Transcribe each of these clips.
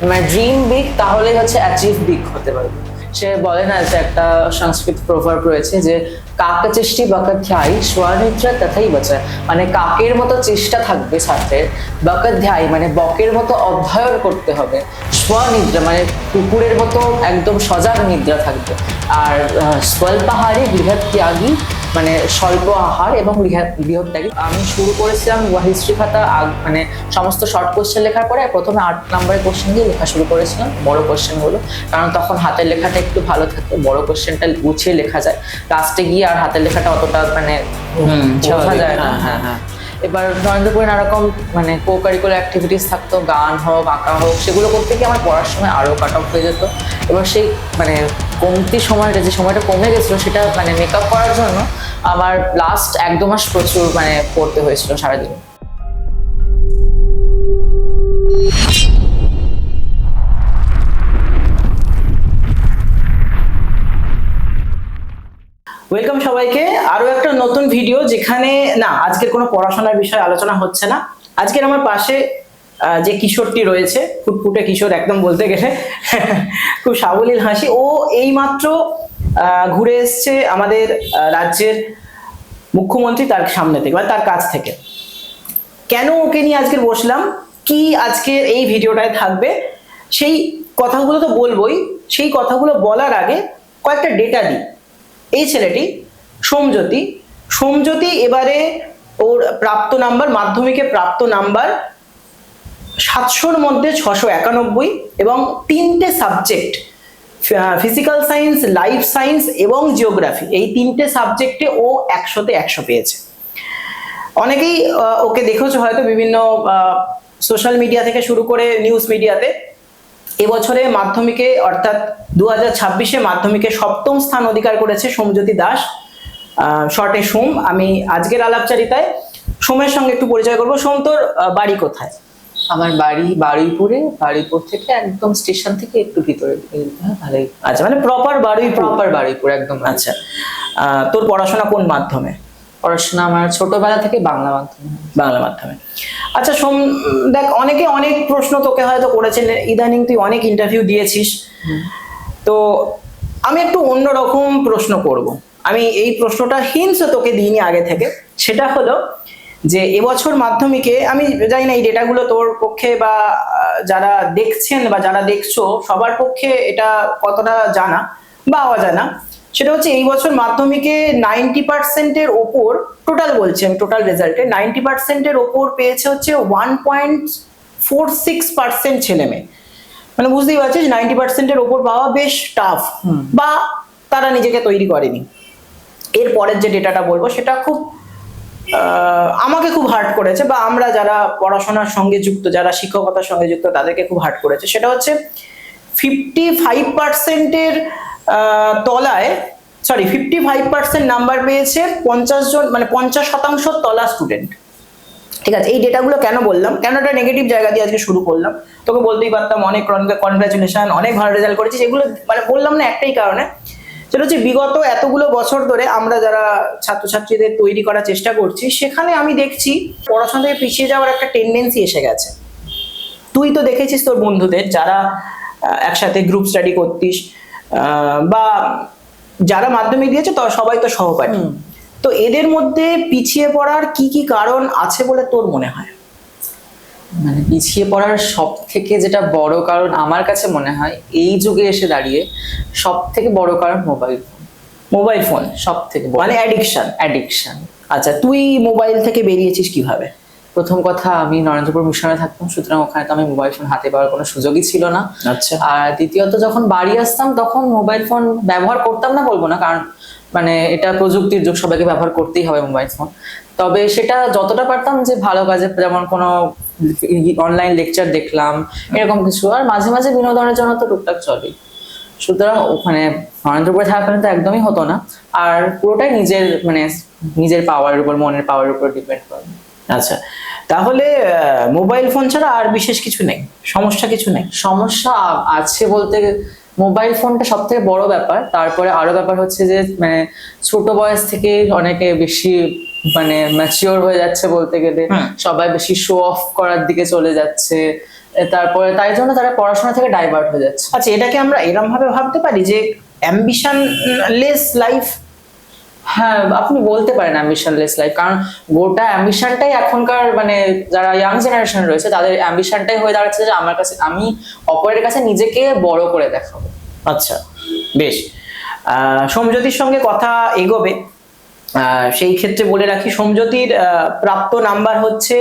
মানে dream big তাহলে হচ্ছে অ্যাচিভ বিগ হতে পারবে। সে বলে না যে একটা সংস্কৃত প্রভার্ব রয়েছে যে কাকচেষ্টি বকধ্যায়ী স্বনিদ্রা তথাই বাঁচায়, মানে কাকের মতো চেষ্টা থাকবে ছাত্রের, বকধ্যায়ী মানে বকের মতো অধ্যয়ন করতে হবে, স্বনিদ্রা মানে কুকুরের মতো একদম সজাগ নিদ্রা থাকবে, আর স্বল্পাহারী বৃহত্যাগী মানে স্বল্প আহার এবং বৃহত্যাগী। আমি শুরু করেছিলাম হিস্ট্রি খাতা মানে সমস্ত শর্ট কোশ্চেন লেখার পরে প্রথমে 8 নম্বরের কোশ্চেন দিয়ে লেখা শুরু করেছিলাম বড় কোশ্চেনগুলো, কারণ তখন হাতের লেখাটা একটু ভালো থাকে, বড় কোশ্চেনটা গুছিয়ে লেখা যায়, লাস্টে গিয়ে আর হাতের লেখাটা অতটা মানে বোঝা যায় না। হ্যাঁ। এবার নরেন্দ্রপুরে নানারকম মানে কো কারিকুলার অ্যাক্টিভিটিস থাকতো, গান হোক আঁকা হোক, সেগুলো করতে গিয়ে আমার পড়ার সময় আরও কাট অফ হয়ে যেত। এবার সেই মানে কমতি সময়টা, যে সময়টা কমে গেছিলো, সেটা মানে মেকআপ করার জন্য আমার লাস্ট 1-2 মাস প্রচুর মানে পড়তে হয়েছিল সারাদিন। ওয়েলকাম সবাইকে আরো একটা নতুন ভিডিও, যেখানে না আজকের কোনো পড়াশোনার বিষয়ে আলোচনা হচ্ছে না। আজকের আমার পাশে যে কিশোরটি রয়েছে, ফুটফুটে কিশোর একদম বলতে গেলে, খুব সাবলীল হাসি, ও এইমাত্র ঘুরে এসছে আমাদের রাজ্যের মুখ্যমন্ত্রী তার সামনে থেকে বা তার কাছ থেকে। কেন ওকে নিয়ে আজকে বসলাম, কি আজকের এই ভিডিওটায় থাকবে, সেই কথাগুলো তো বলবোই। সেই কথাগুলো বলার আগে কয়েকটা ডেটা দিই। এই ছেলেটি সোমজ্যোতি এবারে ওর প্রাপ্ত নাম্বার, মাধ্যমিকে প্রাপ্ত নাম্বার 700-র মধ্যে 691, এবং 3টে subject, physical science, life science এবং জিওগ্রাফি, এই 3টে সাবজেক্টে ও 100-তে 100 পেয়েছে। অনেকেই ওকে দেখেছো হয়তো বিভিন্ন সোশ্যাল মিডিয়া থেকে শুরু করে নিউজ মিডিয়াতে। এবছরে মাধ্যমিকে অর্থাৎ 2026-এ মাধ্যমিকে 7ম স্থান অধিকার করেছে সোমজ্যোতি দাস, শর্টে সোম। আমি আজকের আলাপচারিতায় সোমের সঙ্গে একটু পরিচয় করবো। সোম, তোর বাড়ি কোথায়? আমার বাড়ি বারুইপুরে, বারুইপুর থেকে একদম স্টেশন থেকে একটু ভিতরে। ভালোই। আচ্ছা, মানে প্রপার বারুইপুর একদম। আচ্ছা, তোর পড়াশোনা কোন মাধ্যমে? পড়াশোনা আমার ছোটবেলা থেকে বাংলা মাধ্যমে। আচ্ছা সোম, দেখ, অনেকে অনেক প্রশ্ন তোকে হয়তো করেছেন, ইদানিং তুই অনেক ইন্টারভিউ দিয়েছিস, তো আমি একটু অন্যরকম প্রশ্ন করব। আমি এই প্রশ্নটা হিন্টস তোকে দিইনি আগে থেকে। সেটা হলো যে এবছর মাধ্যমিকে, আমি জানি না এই ডেটাগুলো তোর পক্ষে বা যারা দেখছেন বা যারা দেখছো সবার পক্ষে এটা কতটা জানা বা অজানা, সেটা হচ্ছে এই বছর মাধ্যমিকে 90%-এর ওপর, টোটাল বলছি আমি, টোটাল রেজাল্টে 90%-এর ওপর পেয়েছে হচ্ছে 1.46% ছেলে মেয়ে। মানে বুঝতেই পারছিস 90%-এর ওপর পাওয়া বেশ টাফ, বা তারা নিজেকে তৈরি করেনি। এর পরের যে ডেটাটা বলবো সেটা খুব আমাকে খুব হার্ট করেছে, বা আমরা যারা পড়াশোনার সঙ্গে যুক্ত, যারা শিক্ষকতার সঙ্গে যুক্ত, তাদেরকে খুব হার্ট করেছে। সেটা হচ্ছে 55%-এর তলায়, 55% নাম্বার পেয়েছে 50 জন, মানে 50% তলা স্টুডেন্ট। ঠিক আছে, এই ডেটাগুলো কেন বললাম, কেন একটা নেগেটিভ জায়গা দিয়ে আজকে শুরু করলাম, তোকে বলতেই পারতাম অনেক কনগ্রাচুলেশন, অনেক ভালো রেজাল্ট করেছিস, এগুলো মানে বললাম না একটাই কারণে, সেটা হচ্ছে বিগত এতগুলো বছর ধরে আমরা যারা ছাত্রছাত্রীদের তৈরি করার চেষ্টা করছি, সেখানে আমি দেখছি পড়াশোনা থেকে পিছিয়ে যাওয়ার একটা টেন্ডেন্সি এসে গেছে। তুই তো দেখেছিস তোর বন্ধুদের যারা একসাথে গ্রুপ স্টাডি করতিস, বা যারা মাধ্যমিক দিয়েছে তো সবাই তো সহপাঠী, তো এদের মধ্যে পিছিয়ে পড়ার কি কি কারণ আছে বলে তোর মনে হয়? মানে পিছিয়ে পড়ার সব থেকে যেটা বড় কারণ আমার কাছে মনে হয় এই যুগে এসে দাঁড়িয়ে, সব থেকে বড় কারণ মোবাইল ফোন সব থেকে, মানে অ্যাডিকশন। আচ্ছা, তুই মোবাইল থেকে বেরিয়েছিস কিভাবে? প্রথম কথা, আমি নরেন্দ্রপুর মিশনে থাকতাম, সুতরাং ওখানে তো আমি মোবাইল ফোন হাতে পাওয়ার কোনো সুযোগই ছিল না। আচ্ছা। আর দ্বিতীয়ত, যখন বাড়ি আসতাম তখন মোবাইল ফোন ব্যবহার করতাম না বলবো না, কারণ মানে এটা প্রযুক্তির যুগ, সবাইকে ব্যবহার করতেই হবে মোবাইল ফোন। তবে সেটা যতটা পারতাম যে ভালো কাজে, যেমন কোনো অনলাইন লেকচার দেখলাম এরকম কিছু, আর মাঝে মাঝে বিনোদনের জন্য তো টুকটাক চলে। সুতরাং ওখানে নরেন্দ্রপুরে থাকাকালীন তো একদমই হতো না, আর পুরোটাই নিজের পাওয়ার উপর, মনের পাওয়ার উপর ডিপেন্ড করে। আচ্ছা, তাহলে মোবাইল ফোন ছাড়া আর বিশেষ কিছু নেই, সমস্যা কিছু নেই? সমস্যা আছে বলতে, মোবাইল ফোনটা সব থেকে বড় ব্যাপার, তারপরে আরো ব্যাপার হচ্ছে যে মানে ছোট বয়স থেকে অনেকে বেশি মানে ম্যাচিওর হয়ে যাচ্ছে বলতে গেলে, সবাই বেশি শো অফ করার দিকে চলে যাচ্ছে, তারপরে তাই জন্য তারা পড়াশোনা থেকে ডাইভার্ট হয়ে যাচ্ছে। আচ্ছা, এটাকে আমরা এরম ভাবে ভাবতে পারি যে অ্যাম্বিশন লেস লাইফ? হ্যাঁ, আপনি বলতে পারেন অ্যাম্বিশনলেস লাইফ, কারণ গোটা অ্যাম্বিশনটাই এখনকার মানে যারা ইয়াং জেনারেশন রয়েছে তাদের অ্যাম্বিশনটাই হয়ে দাঁড়াচ্ছে যে আমার কাছে, আমি অপরের কাছে নিজেকে বড় করে দেখাবো। আচ্ছা, বেশ। সোমজ্যোতির সঙ্গে কথা এগোবে, সেই ক্ষেত্রে বলে রাখি সোমজ্যোতির প্রাপ্ত নাম্বার হচ্ছে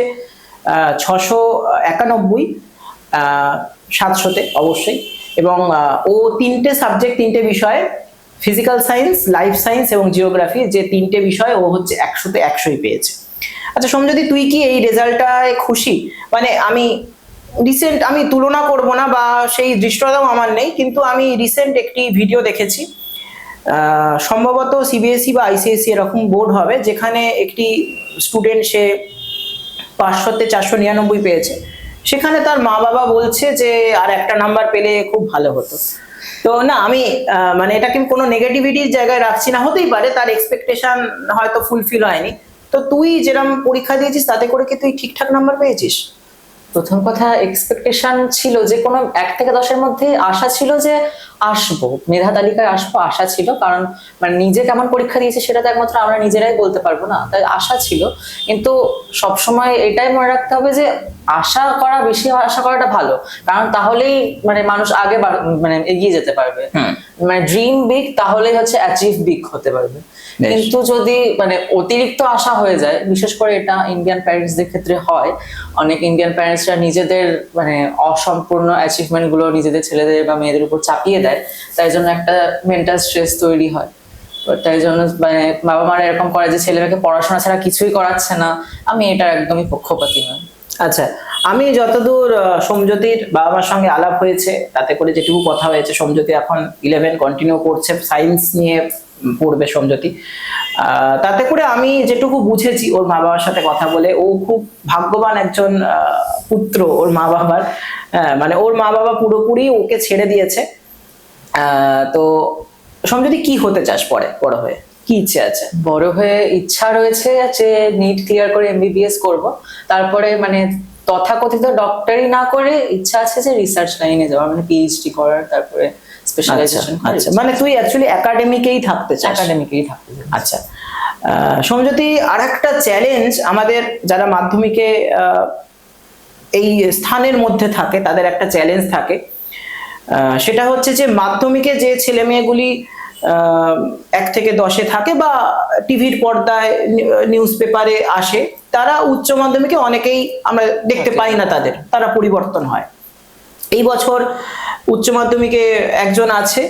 691, 700-তে অবশ্যই। এবং ও 3টে সাবজেক্ট, 3টে বিষয়ে, ফিজিক্যাল সায়েন্স, লাইফ সায়েন্স এবং জিওগ্রাফি, যে 3টে বিষয় ও হচ্ছে 100-তে 100ই পেয়েছে। আচ্ছা সোমজ্যোতি, তুই কি এই রেজাল্টটায় খুশি? মানে আমি তুলনা করব না বা সেই দৃষ্টতাও আমার নেই, কিন্তু আমি রিসেন্ট একটি ভিডিও দেখেছি, সম্ভবত সিবিএসই বা আইসিএসসি এরকম বোর্ড হবে, যেখানে একটি স্টুডেন্ট সে 500-তে 499 পেয়েছে। সেখানে তার মা বাবা বলছে যে আর একটা নাম্বার পেলে খুব ভালো হতো। তো না, আমি মানে এটাকে কোনো নেগেটিভিটির জায়গায় রাখছি না, হতেই পারে তার এক্সপেকটেশন হয়তো ফুলফিল হয়নি। তো তুই যেরকম পরীক্ষা দিয়েছিস তাতে করে কি তুই ঠিকঠাক নাম্বার পেয়েছিস? প্রথম কথা, এক্সপেকটেশন ছিল যে কোনো 1 থেকে 10-এর মধ্যে আশা ছিল যে আসবো, মেধা তালিকায় আসবো, আশা ছিল। কারণ মানে নিজে কেমন পরীক্ষা দিয়েছে সেটা তো একমাত্র আমরা নিজেরাই বলতে পারবো না, তাই আশা ছিল। কিন্তু সবসময় এটাই মনে রাখতে হবে যে বেশি আশা করাটা ভালো, কারণ তাহলেই মানে মানুষ আগে মানে এগিয়ে যেতে পারবে। মানে ড্রিম বিগ, তাহলেই হচ্ছে অ্যাচিভ বিগ হতে পারবে। কিন্তু যদি মানে অতিরিক্ত আশা হয়ে যায়, বিশেষ করে এটা ইন্ডিয়ান প্যারেন্টসদের ক্ষেত্রে হয়, অনেক ইন্ডিয়ান প্যারেন্টসরা নিজেদের মানে অসম্পূর্ণ অ্যাচিভমেন্ট গুলো নিজেদের ছেলেদের বা মেয়েদের উপর চাপিয়ে দেয়, তাই জন্য একটা মেন্টাল স্ট্রেস তৈরি হয়। তাই জন্য মানে বাবা মারা এরকম করে যে ছেলে মেয়েকে পড়াশোনা ছাড়া কিছুই করাচ্ছে না। আমি এটা একদমই পক্ষপাতী নয়। আচ্ছা, আমি যতদূর সোমজ্যোতির বাবা মার সঙ্গে আলাপ হয়েছে তাতে করে যেটুকু কথা হয়েছে, সোমজ্যোতি এখন 11 কন্টিনিউ করছে, সায়েন্স নিয়ে পড়বে সোমজ্যোতি। তাতে করে আমি যেটুকু বুঝেছি ওর মা বাবার সাথে কথা বলে, ও খুব ভাগ্যবান একজন পুত্র ওর মা বাবার। মানে ওর মা বাবা পুরোপুরি ওকে ছেড়ে দিয়েছে। তো সোমজ্যোতি, কি হতে চাস পরে বড় হয়ে? কি ইচ্ছে আছে? বড় হয়ে ইচ্ছা রয়েছে যে নিট ক্লিয়ার করে এমবিবিএস করব, তারপরে মানে তথাকথিত ডক্টরি না করে ইচ্ছা আছে যে রিসার্চ লাইনে যাওয়ার, মানে পিএইচডি করার, তারপরে স্পেশালাইজেশন। আচ্ছা, মানে তুই অ্যাকচুয়ালি একাডেমিকেই থাকতে চাস? একাডেমিকেই থাকতে চাই। আচ্ছা সোমজ্যোতি, আর একটা চ্যালেঞ্জ আমাদের যারা মাধ্যমিকে এই স্থানের মধ্যে থাকে তাদের একটা চ্যালেঞ্জ থাকে, সেটা হচ্ছে যে মাধ্যমিকে যে ছেলে মেয়েগুলি 1 থেকে 10-এ থাকে বা টিভির পর্দায় নিউজ পেপারে আসে, তারা উচ্চ মাধ্যমিকে অনেকেই আমরা দেখতে পাই না, তারা পরিবর্তন হয়। এই বছর উচ্চ মাধ্যমিকে একজন আছে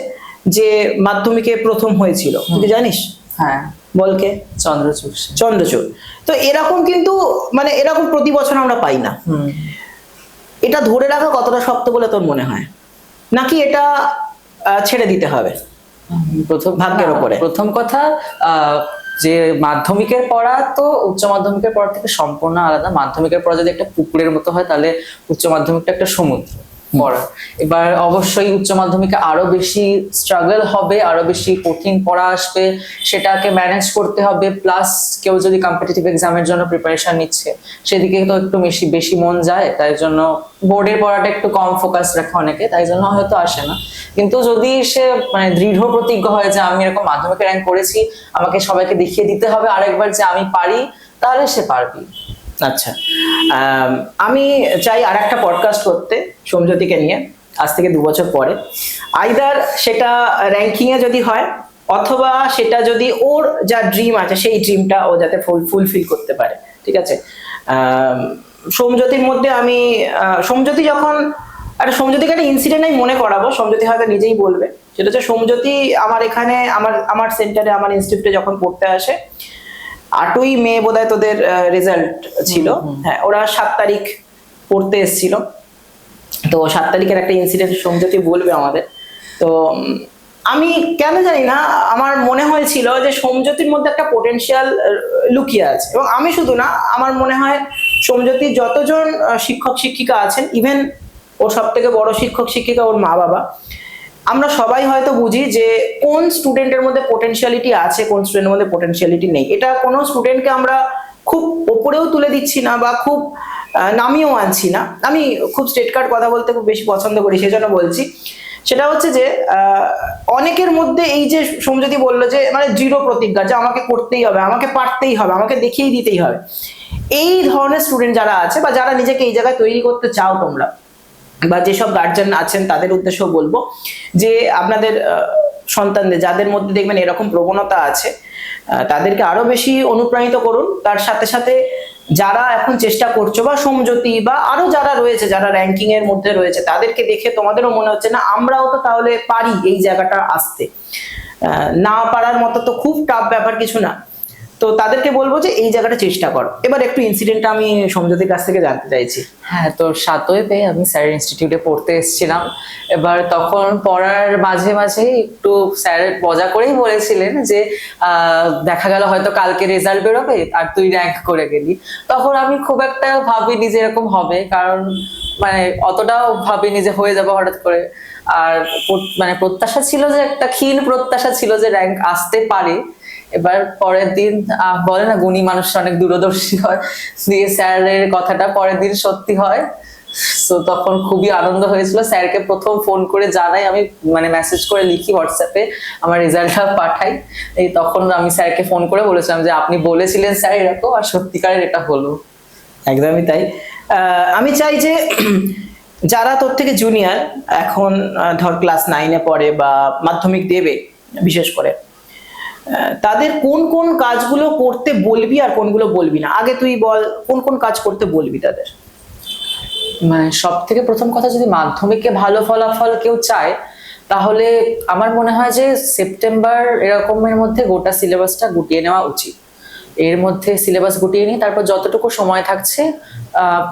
যে মাধ্যমিকে প্রথম হয়েছিল, তুই জানিস? হ্যাঁ, বলকে? চন্দ্রচূড়। তো এরকম কিন্তু মানে এরকম প্রতি বছর আমরা পাই না। এটা ধরে রাখা কতটা শক্ত বলে তোর মনে হয়, নাকি এটা ছেড়ে দিতে হবে ভাগ্যের উপরে? প্রথম কথা, যে মাধ্যমিকের পড়া তো উচ্চ মাধ্যমিকের পড়া থেকে সম্পূর্ণ আলাদা। মাধ্যমিকের পড়া যদি একটা পুকুরের মতো হয়, তাহলে উচ্চ মাধ্যমিকটা একটা সমুদ্র পড়া। এবার অবশ্যই উচ্চ মাধ্যমিকে আরো বেশি স্ট্রাগল হবে, আরো বেশি কঠিন পড়া আসবে, সেটাকে ম্যানেজ করতে হবে। প্লাস কেউ যদি কম্পিটিটিভ এক্সামের জন্য প্রিপারেশন নিচ্ছে, সেদিকে তো একটু বেশি মন যায়, তাই জন্য বোর্ডের পড়াটা একটু কম ফোকাস রাখে অনেকে, তাই জন্য হয়তো আসে না। কিন্তু যদি সে মানে দৃঢ় প্রতিজ্ঞ হয় যে আমি এরকম মাধ্যমিকে র্যাঙ্ক করেছি, আমাকে সবাইকে দেখিয়ে দিতে হবে আরেকবার যে আমি পারি, তাহলে সে পারবে। আচ্ছা, আমি চাই আর একটা পডকাস্ট করতে সোমজ্যোতিকে নিয়ে, আজ থেকে 2 বছর পরে। আইদার সেটা র্যাঙ্কিং এ যদি হয়, অথবা সেটা যদি ওর যা ড্রিম আছে সেই ড্রিমটা ও যাতে ফুলফিল করতে পারে। ঠিক আছে? সোমজ্যোতির মধ্যে আমি সোমজ্যোতিকে একটা ইনসিডেন্ট আমি মনে করাবো, সোমজ্যোতি হয়তো নিজেই বলবে। সেটা হচ্ছে, সোমজ্যোতি আমার এখানে আমার সেন্টারে, আমার ইনস্টিটিউটে যখন পড়তে আসে, 8ই মে বোধহয় তোদের রেজাল্ট ছিল। হ্যাঁ, ওরা 7 তারিখ পড়তে এসেছিল। তো 7 তারিখের একটা ইনসিডেন্ট সোমজ্যোতি বলবে আমাদের। তো আমি কেন জানি না, আমার মনে হয়েছিল যে সোমজ্যোতির মধ্যে একটা পোটেনশিয়াল লুকিয়ে আছে। এবং আমি শুধু না, আমার মনে হয় সোমজ্যোতির যতজন শিক্ষক শিক্ষিকা আছেন, ইভেন ওর সব থেকে বড় শিক্ষক শিক্ষিকা ওর মা বাবা, আমরা সবাই হয়তো বুঝি যে কোন স্টুডেন্টের মধ্যে পোটেনশিয়ালিটি আছে, কোন স্টুডেন্টের মধ্যে পোটেনশিয়ালিটি নেই। এটা কোনো স্টুডেন্টকে আমরা খুব ওপরেও তুলে দিচ্ছি না বা খুব নামিয়েও আনছি না, আমি খুব স্ট্রেট কাট কথা বলতে খুব বেশি পছন্দ করি, সেজন্য বলছি। সেটা হচ্ছে যে অনেকের মধ্যে এই যে সোমজ্যোতি বললো যে মানে দৃঢ় প্রতিজ্ঞা যে আমাকে করতেই হবে, আমাকে পারতেই হবে, আমাকে দেখিয়ে দিতেই হবে, এই ধরনের স্টুডেন্ট যারা আছে বা যারা নিজেকে এই জায়গায় তৈরি করতে চাও তোমরা, বা যেসব গার্জিয়ান আছেন তাদের উদ্দেশ্যেও বলবো যে আপনাদের সন্তানদের যাদের মধ্যে দেখবেন এরকম প্রবণতা আছে তাদেরকে আরো বেশি অনুপ্রাণিত করুন। তার সাথে সাথে যারা এখন চেষ্টা করছো বা সোমজ্যোতি বা আরো যারা রয়েছে, যারা র্যাঙ্কিং এর মধ্যে রয়েছে, তাদেরকে দেখে তোমাদেরও মনে হচ্ছে না আমরাও তো তাহলে পারি এই জায়গাটা আসতে, না পারার মতো তো খুব টাফ ব্যাপার কিছু না, তো তাদেরকে বলবো যে এই জায়গাটা চেষ্টা করো। এবার একটু ইনসিডেন্টটা আমি সোমজ্যোতির কাছ থেকে জানতে চাইছি। হ্যাঁ, তো 7ই মে আমি স্যারের ইনস্টিটিউটে পড়তে এসেছিলাম। এবার তখন পড়ার মাঝে মাঝে একটু স্যার মজা করেই বলেছিলেন যে দেখা গেল হয়তো কালকে রেজাল্ট বেরোবে আর তুই র্যাঙ্ক করে গেলি। তখন আমি খুব একটা ভাবিনি যে এরকম হবে, কারণ মানে অতটাও ভাবিনি যে হয়ে যাবে হঠাৎ করে। আর মানে প্রত্যাশা ছিল যে, একটা ক্ষীণ প্রত্যাশা ছিল যে র্যাঙ্ক আসতে পারে। এবার পরের দিন বলে না গুণী মানুষ অনেক দূরদর্শী হয়, দিয়ে স্যারের কথাটা পরের দিন সত্যি হয়। তো তখন খুবই আনন্দ হয়েছিল। স্যারকে প্রথম ফোন করে জানাই, আমি মানে মেসেজ করে লিখি হোয়াটসঅ্যাপে, আমার রেজাল্টটা পাঠাই। এই তখন আমি স্যারকে ফোন করে বলেছিলাম যে আপনি বলেছিলেন স্যার এরকম, আর সত্যিকারের এটা হলো। একদমই তাই। আমি চাই যে যারা তোর থেকে জুনিয়র, এখন ধর ক্লাস 9-এ পড়ে বা মাধ্যমিক দেবে বিশেষ করে, তাদের কোন কোন কাজগুলো করতে বলবি আর কোনগুলো বলবি না, আগে তুই বল কোন কোন কাজ করতে বলবি তাদের। মানে সব থেকে প্রথম কথা, যদি মাধ্যমিকে ভালো ফলাফল কেউ চায় তাহলে আমার মনে হয় যে সেপ্টেম্বর এরকমের মধ্যে গোটা সিলেবাসটা গুটিয়ে নেওয়া উচিত। এর মধ্যে সিলেবাস গুটিয়ে নিয়ে তারপর যতটুকু সময় থাকছে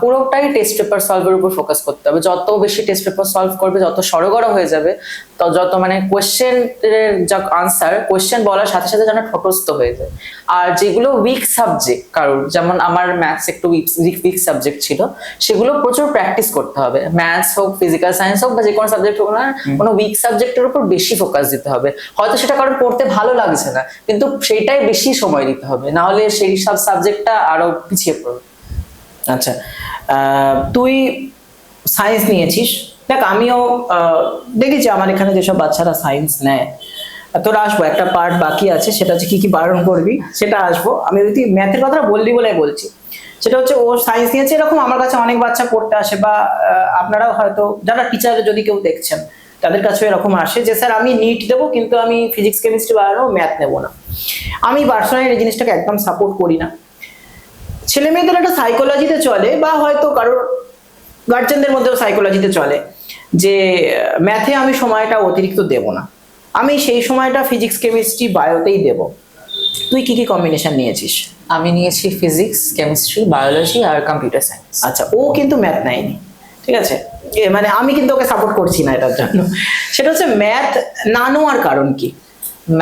পুরোটাই টেস্ট পেপার সলভের উপর ফোকাস করতে হবে। যত বেশি টেস্ট পেপার সলভ করবে, যত সড়গড় হয়ে যাবে, তো যত মানে কোয়েশ্চেনের যা আনসার, কোয়েশ্চেন বলার সাথে সাথে যেন ঠোঁটস্থ হয়ে যায়। আর যেগুলো উইক সাবজেক্ট কারোর, যেমন আমার ম্যাথস একটু উইক সাবজেক্ট ছিল, সেগুলো প্রচুর প্র্যাকটিস করতে হবে। ম্যাথস হোক, ফিজিক্যাল সায়েন্স হোক, বা যে কোনো সাবজেক্ট হোক না, কোনো উইক সাবজেক্টের উপর বেশি ফোকাস দিতে হবে। হয়তো সেটা কারণ পড়তে ভালো লাগছে না, কিন্তু সেইটাই বেশি সময় দিতে হবে, না হলে সেই সব সাবজেক্টটা আরো পিছিয়ে পড়বে। আচ্ছা, তুই সায়েন্স নিয়েছিস, দেখ আমিও দেখেছি আমার এখানে যেসব বাচ্চারা সায়েন্স নেয়, তোরা আসবো একটা পার্ট বাকি আছে, সেটা হচ্ছে কি কি বারণ করবি সেটা আসবো। আমি যদি ম্যাথের কথা বললি বলে বলছি, সেটা হচ্ছে ও সায়েন্স নিয়েছে, এরকম আমার কাছে অনেক বাচ্চা পড়তে আসে, বা আপনারাও হয়তো যারা টিচার যদি কেউ দেখছেন তাদের কাছেও এরকম আসে যে স্যার আমি নিট দেবো কিন্তু আমি ফিজিক্স কেমিস্ট্রি বাড়ানো ম্যাথ নেবো না। আমি পার্সোনালি এই জিনিসটাকে একদম সাপোর্ট করি না। ছেলে মেয়েদের একটা সাইকোলজিতে চলে, বা হয়তো কারোর গার্জেনদের মধ্যেও সাইকোলজিতে চলে যে ম্যাথে আমি সময়টা অতিরিক্ত দেব না, আমি সেই সময়টা ফিজিক্স কেমিস্ট্রি বায়োতেই দেব। তুই কি কি কম্বিনেশন নিয়েছিস? আমি নিয়েছি ফিজিক্স, কেমিস্ট্রি, বায়োলজি আর কম্পিউটার সায়েন্স। আচ্ছা, ও কিন্তু ম্যাথ নেয়নি, ঠিক আছে? মানে আমি কিন্তু ওকে সাপোর্ট করছি না এটার জন্য। সেটা হচ্ছে ম্যাথ না নেওয়ার কারণ কি?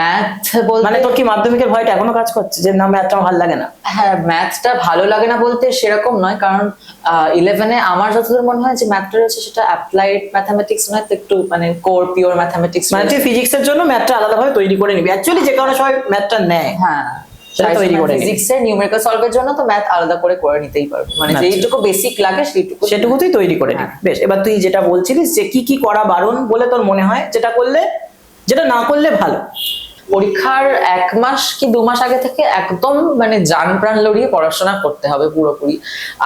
ম্যাথ বলতে মানে তোর কি মাধ্যমিকের ভয়টা এখনো কাজ করছে যে না ম্যাথটা ভালো লাগে না? হ্যাঁ, ম্যাথটা ভালো লাগে না বলতে সেরকম নয়, কারণ 11-এ আমার যতদূর মনে হয় যে ম্যাথটা রয়েছে সেটা অ্যাপ্লাইড ম্যাথামেটিক্স নয়, তো একটু মানে কোর পিওর ম্যাথামেটিক্স। মানে তুই ফিজিক্সের জন্য ম্যাথটা আলাদাভাবে তৈরি করে নিবি, অ্যাকচুয়ালি যে কারণে সবাই ম্যাথটা নেয়। হ্যাঁ, সেটা তৈরি করে নিবি। ফিজিক্সের নিউমেরিক্যাল সলভের জন্য তো ম্যাথ আলাদা করে করে নিতেই পারবো, মানে আচ্ছা। যেইটুকু বেসিক লাগে সেটুকু তুই তৈরি করে নিবি। বেশ, এবার তুই যেটা বলছিলিস যে কি কি করা বারণ বলে তোর মনে হয়, যেটা করলে, যেটা না করলে ভালো। পরীক্ষার 1 মাস কি 2 মাস আগে থেকে একদম মানে জান প্রাণ লড়িয়ে পড়াশোনা করতে হবে পুরোপুরি।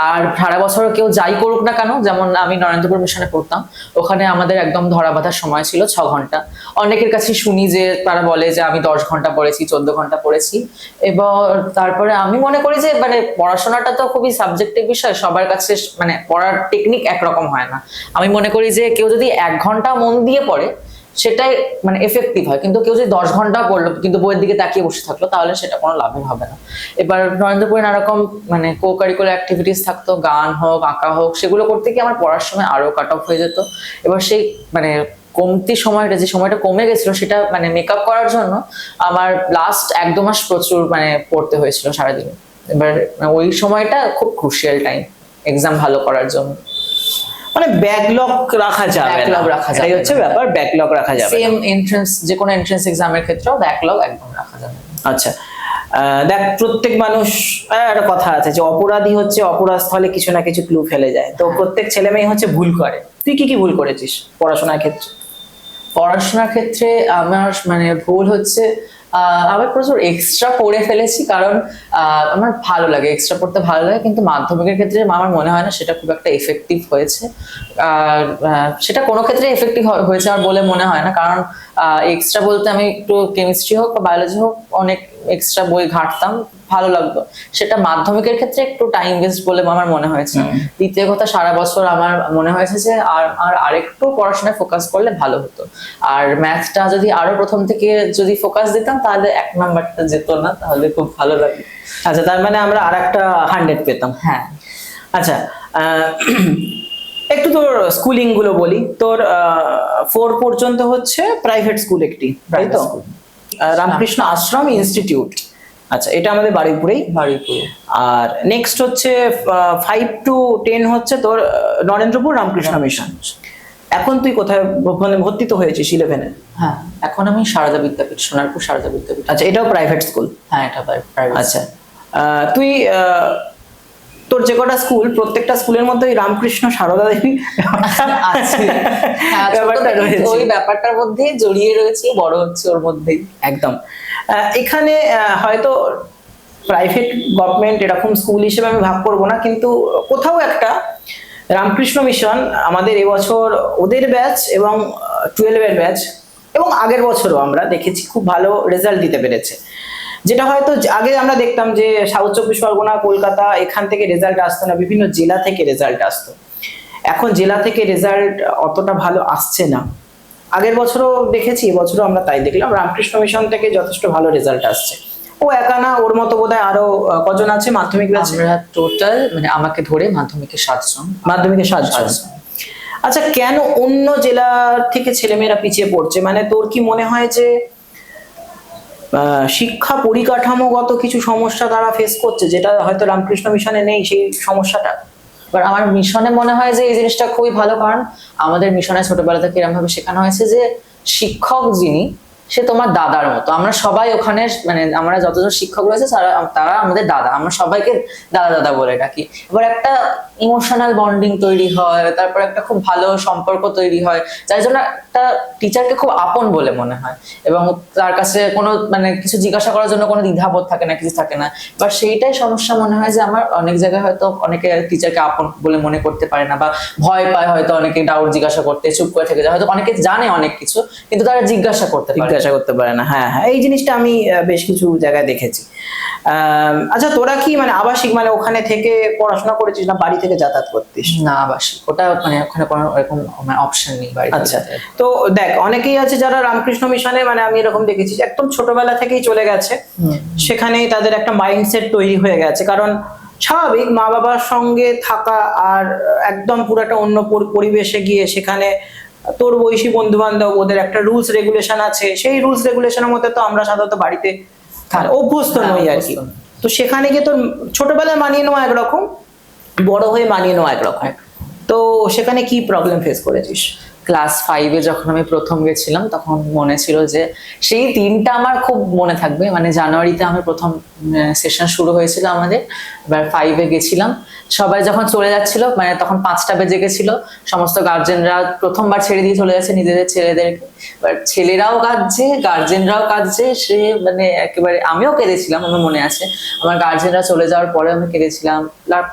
আর সারা বছর কেউ যাই করুক না কেন, যেমন আমি নরেন্দ্রপুর মিশনে পড়তাম, ওখানে আমাদের একদম ধরা বাঁধার সময় ছিল 6 ঘন্টা। অনেকের কাছে শুনি যে তারা বলে যে আমি 10 ঘন্টা পড়েছি, 14 ঘন্টা পড়েছি। এবার তারপরে আমি মনে করি যে মানে পড়াশোনাটা তো খুবই সাবজেক্টিভ বিষয়, সবার কাছে মানে পড়ার টেকনিক একরকম হয় না। আমি মনে করি যে কেউ যদি 1 ঘন্টা মন দিয়ে পড়ে সেটাই মানে এফেক্টিভ হয়, কিন্তু কেউ যদি 10 ঘন্টা পড়লো কিন্তু বইয়ের দিকে তাকিয়ে বসে থাকলো, তাহলে সেটা কোনো লাভের হবে না। এবার নরেন্দ্রপুরে নানা রকম মানে কো কারিকুলার অ্যাক্টিভিটিস থাকতো, গান হোক, আঁকা হোক, সেগুলো করতে গিয়ে আমার পড়ার সময় আরো কাট অফ হয়ে যেত। এবার সেই মানে কমতি সময়টা, যে সময়টা কমে গেছিল, সেটা মানে মেকআপ করার জন্য আমার লাস্ট 1-2 মাস প্রচুর মানে পড়তে হয়েছিল সারাদিন। এবার ওই সময়টা খুব ক্রুশিয়াল টাইম এক্সাম ভালো করার জন্য। মানে ব্যাকলগ রাখা যাবে না, ব্যাকলগ রাখা যাবে, এই হচ্ছে ব্যাপার, ব্যাকলগ রাখা যাবে। সেম এন্ট্রান্স, যে কোনো এন্ট্রান্স এক্সামের ক্ষেত্রেও ব্যাকলগ একদম রাখা যাবে। আচ্ছা, দেখ প্রত্যেক মানুষ, একটা কথা আছে যে অপরাধী হচ্ছে অপরাধ স্থলে কিছু না কিছু ক্লু ফেলে যায়, তো প্রত্যেক ছেলে মেয়ে হচ্ছে ভুল করে। তুই কি কি ভুল করেছিস পড়াশোনার ক্ষেত্রে? পড়াশোনার ক্ষেত্রে আমার মানে ভুল হচ্ছে আমি প্রচুর এক্সট্রা পড়ে ফেলেছি, কারণ আমার ভালো লাগে, এক্সট্রা পড়তে ভালো লাগে, কিন্তু মাধ্যমিকের ক্ষেত্রে আমার মনে হয় না সেটা খুব একটা এফেক্টিভ হয়েছে। আর সেটা কোনো ক্ষেত্রে এফেক্টিভ হয়েছে আর বলে মনে হয় না, কারণ এক্সট্রা বলতে আমি একটু কেমিস্ট্রি হোক বা বায়োলজি হোক অনেক এক্সট্রা বই ঘাঁটতাম, ভালো লাগতো। সেটা মাধ্যমিকের ক্ষেত্রে একটু টাইম ওয়েস্ট বলে আমার মনে হয়েছে। দ্বিতীয় কথা, সারা বছর আমার মনে হয়েছে যে আরেকটু পড়াশোনায় ফোকাস করলে ভালো হতো, আর ম্যাথটা যদি আরো প্রথম থেকে যদি ফোকাস দিতাম তাহলে 1 নাম্বারটা যেত না, তাহলে খুব ভালো লাগতো। আচ্ছা, তার মানে আমরা আরেকটা 100 পেতাম। হ্যাঁ। আচ্ছা, একটু তোর স্কুলিং গুলো বলি। তোর 4 পর্যন্ত হচ্ছে প্রাইভেট স্কুল একটি, তাই তো? রামকৃষ্ণ আশ্রম ইনস্টিটিউট। আচ্ছা, এটা আমাদের বারুইপুরেই। আর নেক্সট হচ্ছে 5 to 10 হচ্ছে তোর নরেন্দ্রপুর রামকৃষ্ণ মিশন। এখন তুই কোথায় মানে ভর্তি তো হয়েছিস 11-এ? হ্যাঁ, এখন আমি সারদা বিদ্যাপীঠ, সোনারপুর সারদা বিদ্যাপীঠ। আচ্ছা, এটাও প্রাইভেট স্কুল? হ্যাঁ, এটা প্রাইভেট। আচ্ছা, তুই তোর যে কটা স্কুল, প্রত্যেকটা স্কুলের মধ্যে ওই রামকৃষ্ণ সারদা দেবী আছে। ব্যাপারটা রয়েছে, ওই ব্যাপারটার মধ্যে জড়িয়ে রয়েছে, বড় হচ্ছে ওর মধ্যেই। একদম। এখানে হয়তো প্রাইভেট গভর্নমেন্ট এরকম স্কুল হিসেবে আমি ভাগ করবো না, কিন্তু কোথাও একটা রামকৃষ্ণ মিশন আমাদের এবছর ওদের ব্যাচ এবং 12-এর ব্যাচ এবং আগের বছরও আমরা দেখেছি খুব ভালো রেজাল্ট দিতে পেরেছে। যেটা হয়তো আগে আমরা দেখতাম যে সাউথ চব্বিশ পরগনা, কলকাতা এখান থেকে রেজাল্ট আসতো না, বিভিন্ন জেলা থেকে রেজাল্ট আসতো। এখন জেলা থেকে রেজাল্ট অতটা ভালো আসছে না। আগের বছরও দেখেছি, এবছরও আমরা তাই দেখলাম, রামকৃষ্ণ মিশন থেকে যথেষ্ট ভালো রেজাল্ট আসছে। ও একা না, ওর মতো বোধহয় আরো কজন আছে মাধ্যমিক ব্যাচে? আমরা টোটাল মানে আমাকে ধরে মাধ্যমিকে 7 জন। মাধ্যমিকে 7 জন। আচ্ছা, কেন অন্য জেলা থেকে ছেলেমেয়েরা পিছিয়ে পড়ছে? মানে তোর কি মনে হয় যে শিক্ষা পরিকাঠামোগত কিছু সমস্যা তারা ফেস করছে, যেটা হয়তো রামকৃষ্ণ মিশনে নেই সেই সমস্যাটা? এবার আমার মিশনে মনে হয় যে এই জিনিসটা খুবই ভালো, কারণ আমাদের মিশনে ছোটবেলা থেকে এরকম ভাবে শেখানো হয়েছে যে শিক্ষক যিনি, সে তোমার দাদার মতো। আমরা সবাই ওখানে মানে আমরা যতজন শিক্ষক রয়েছে তারা আমাদের দাদা, আমরা সবাইকে দাদা দাদা বলে ডাকি। এবার একটা ইমোশনাল বন্ডিং তৈরি হয়, তারপর একটা খুব ভালো সম্পর্ক তৈরি হয়, যার জন্য একটা টিচারকে খুব আপন বলে মনে হয়, এবং তার কাছে কোনো মানে কিছু জিজ্ঞাসা করার জন্য কোনো দ্বিধাবোধ থাকে না, কিছু থাকে না। এবার সেইটাই সমস্যা মনে হয় যে আমার অনেক জায়গায় হয়তো অনেকে টিচারকে আপন বলে মনে করতে পারে না, বা ভয় পায়, হয়তো অনেকে ডাউট জিজ্ঞাসা করতে চুপ করে থেকে যায়, হয়তো অনেকে জানে অনেক কিছু কিন্তু তারা জিজ্ঞাসা করতে পারে না। হ্যাঁ হ্যাঁ, এই জিনিসটা আমি বেশ কিছু জায়গায় দেখেছি। আচ্ছা, তোরা কি মানে আবাসিক, মানে ওখানে থেকে পড়াশোনা করেছিস না বাড়ি থেকে যাতায়াত করতিস? না, আবাসিক। ওটা মানে ওখানে কোনো এরকম অপশন নেই বাড়ি। আচ্ছা, তো দেখ অনেকেই আছে যারা রামকৃষ্ণ মিশনে, মানে আমি এরকম দেখেছি একদম ছোটবেলা থেকেই চলে গেছে, সেখানেই তাদের একটা মাইন্ডসেট তৈরি হয়ে গেছে। কারণ স্বাভাবিক মা বাবার সঙ্গে থাকা আর একদম পুরাটা অন্য পরিবেশে গিয়ে সেখানে তোর বয়সী বন্ধু বান্ধব, ওদের একটা রুলস রেগুলেশন আছে, সেই রুলস রেগুলেশনের মধ্যে তো আমরা সাধারণত বাড়িতে অভ্যস্ত নই আর কি। তো সেখানে গিয়ে তোর ছোটবেলায় মানিয়ে নেওয়া একরকম, বড় হয়ে মানিয়ে নেওয়া একরকম। তো সেখানে কি প্রবলেম ফেস করেছিস? ক্লাস 5-এ যখন আমি প্রথম গেছিলাম তখন মনে ছিল যে সেই দিনটা আমার খুব মনে থাকবে। মানে জানুয়ারিতে আমি প্রথম সেশন শুরু হয়েছিল আমাদের, এবার 5-এ গেছিলাম, সবাই যখন চলে যাচ্ছিল মানে তখন 5টা বেজে গেছিল, সমস্ত গার্জেনরা প্রথমবার ছেড়ে দিয়ে চলে যাচ্ছে নিজেদের ছেলেদেরকে। এবার ছেলেরাও কাঁদছে, গার্জেনরাও কাঁদছে, সে মানে একেবারে আমিও কেঁদেছিলাম, আমার মনে আছে। আমার গার্জেনরা চলে যাওয়ার পরে আমি কেঁদেছিলাম,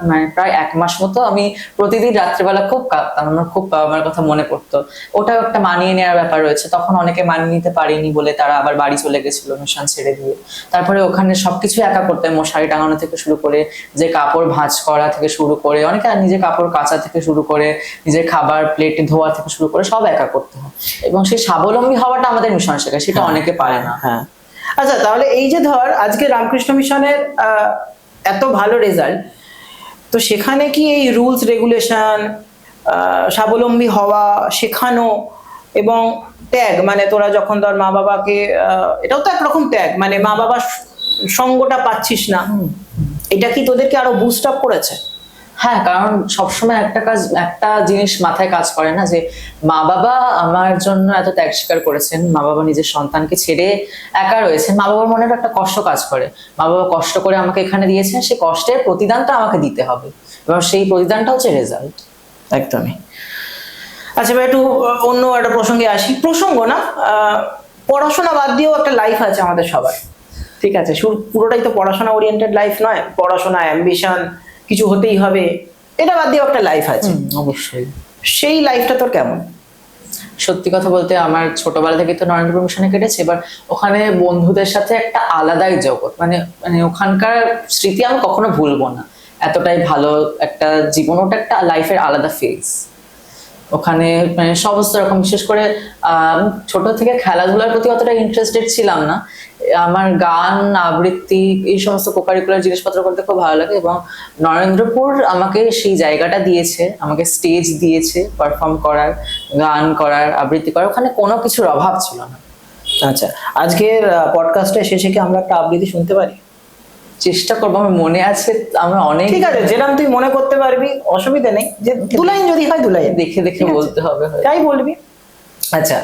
মানে প্রায় 1 মাস মতো আমি প্রতিদিন রাত্রেবেলা খুব কাঁদতাম, আমার খুব আমার কথা মনে পড়তো। ওটাও একটা মানিয়ে নেওয়ার ব্যাপার রয়েছে। তখন অনেকে মানিয়ে নিতে পারেনি বলে তারা আবার বাড়ি চলে গেছিল মিশন ছেড়ে দিয়ে। তারপরে ওখানে সবকিছু একা করতে হয়, মশারি টাঙানো থেকে শুরু করে, যে কাপড় ভাঁজ করা থেকে শুরু করে, অনেকে নিজের কাপড় কাচা থেকে শুরু করে, নিজের খাবার প্লেট ধোয়া থেকে শুরু করে সব একা করতে হয়। এবং সেই স্বাবলম্বী হওয়াটা আমাদের মিশন শেখায়, সেটা অনেকে পারে না। হ্যাঁ, আচ্ছা, তাহলে এই যে ধর আজকে রামকৃষ্ণ মিশনের এত ভালো রেজাল্ট, তো সেখানে কি এই রুলস রেগুলেশন, স্বাবলম্বী হওয়া শেখানো এবং ত্যাগ, মানে তোরা যখন ধর মা বাবাকে, এটাও তো একরকম ত্যাগ, মানে মা বাবার সঙ্গটা পাচ্ছিস না, এটা কি তোদেরকে আরো বুস্ট আপ করেছে? হ্যাঁ, কারণ সবসময় একটা জিনিস মাথায় কাজ করে না, যে মা বাবা আমার জন্য এত ত্যাগ স্বীকার করেছেন, মা বাবা নিজের সন্তানকে ছেড়ে একা রয়েছেন, মা বাবার মনে একটা কষ্ট কাজ করে, মা বাবা কষ্ট করে আমাকে এখানে দিয়েছেন, সেই কষ্টের প্রতিদানটা আমাকে দিতে হবে, এবং সেই প্রতিদানটা হচ্ছে রেজাল্ট। একদমই। আচ্ছা ভাই, একটু অন্য একটা প্রসঙ্গে আসি। প্রসঙ্গ না, পড়াশোনা বাদ দিয়েও একটা লাইফ আছে আমাদের সবার, ঠিক আছে? পুরোটাই তো পড়াশোনা ওরিয়েন্টেড লাইফ নয়, পড়াশোনা, অ্যাম্বিশন, কিছু হতেই হবে, এটা বাদ দিয়েও একটা লাইফ আছে। অবশ্যই। সেই লাইফটা তোর কেমন? সত্যি কথা বলতে আমার ছোটবেলা থেকে তো নরেন্দ্রপুর মিশনে কেটেছে। এবার ওখানে বন্ধুদের সাথে একটা আলাদাই জগৎ, মানে মানে ওখানকার স্মৃতি আমি কখনো ভুলবো না। এতটাই ভালো একটা জীবন, ওটা একটা লাইফের আলাদা ফেজ। ওখানে মানে সমস্ত রকম, বিশেষ করে ছোট থেকে খেলাধুলার প্রতি অতটা ইন্টারেস্টেড ছিলাম না। আমার গান, আবৃত্তি, এই সমস্ত কোকারিকুলার জিনিসপত্র করতে খুব ভালো লাগে, এবং নরেন্দ্রপুর আমাকে সেই জায়গাটা দিয়েছে, আমাকে স্টেজ দিয়েছে পারফর্ম করার, গান করার, আবৃত্তি করার। ওখানে কোনো কিছুর অভাব ছিল না। আচ্ছা, আজকের পডকাস্টের শেষে কি আমরা একটা আবৃত্তি শুনতে পারি? চেষ্টা করবো, আমার মনে আছে, আমরা অনেক। ঠিক আছে, যেরকম তুই মনে করতে পারবি, অসুবিধা নেই। যে দুলাইন যদি হয় দুলাইন দেখে দেখে বলতে হবে, তাই বলবি। আচ্ছা,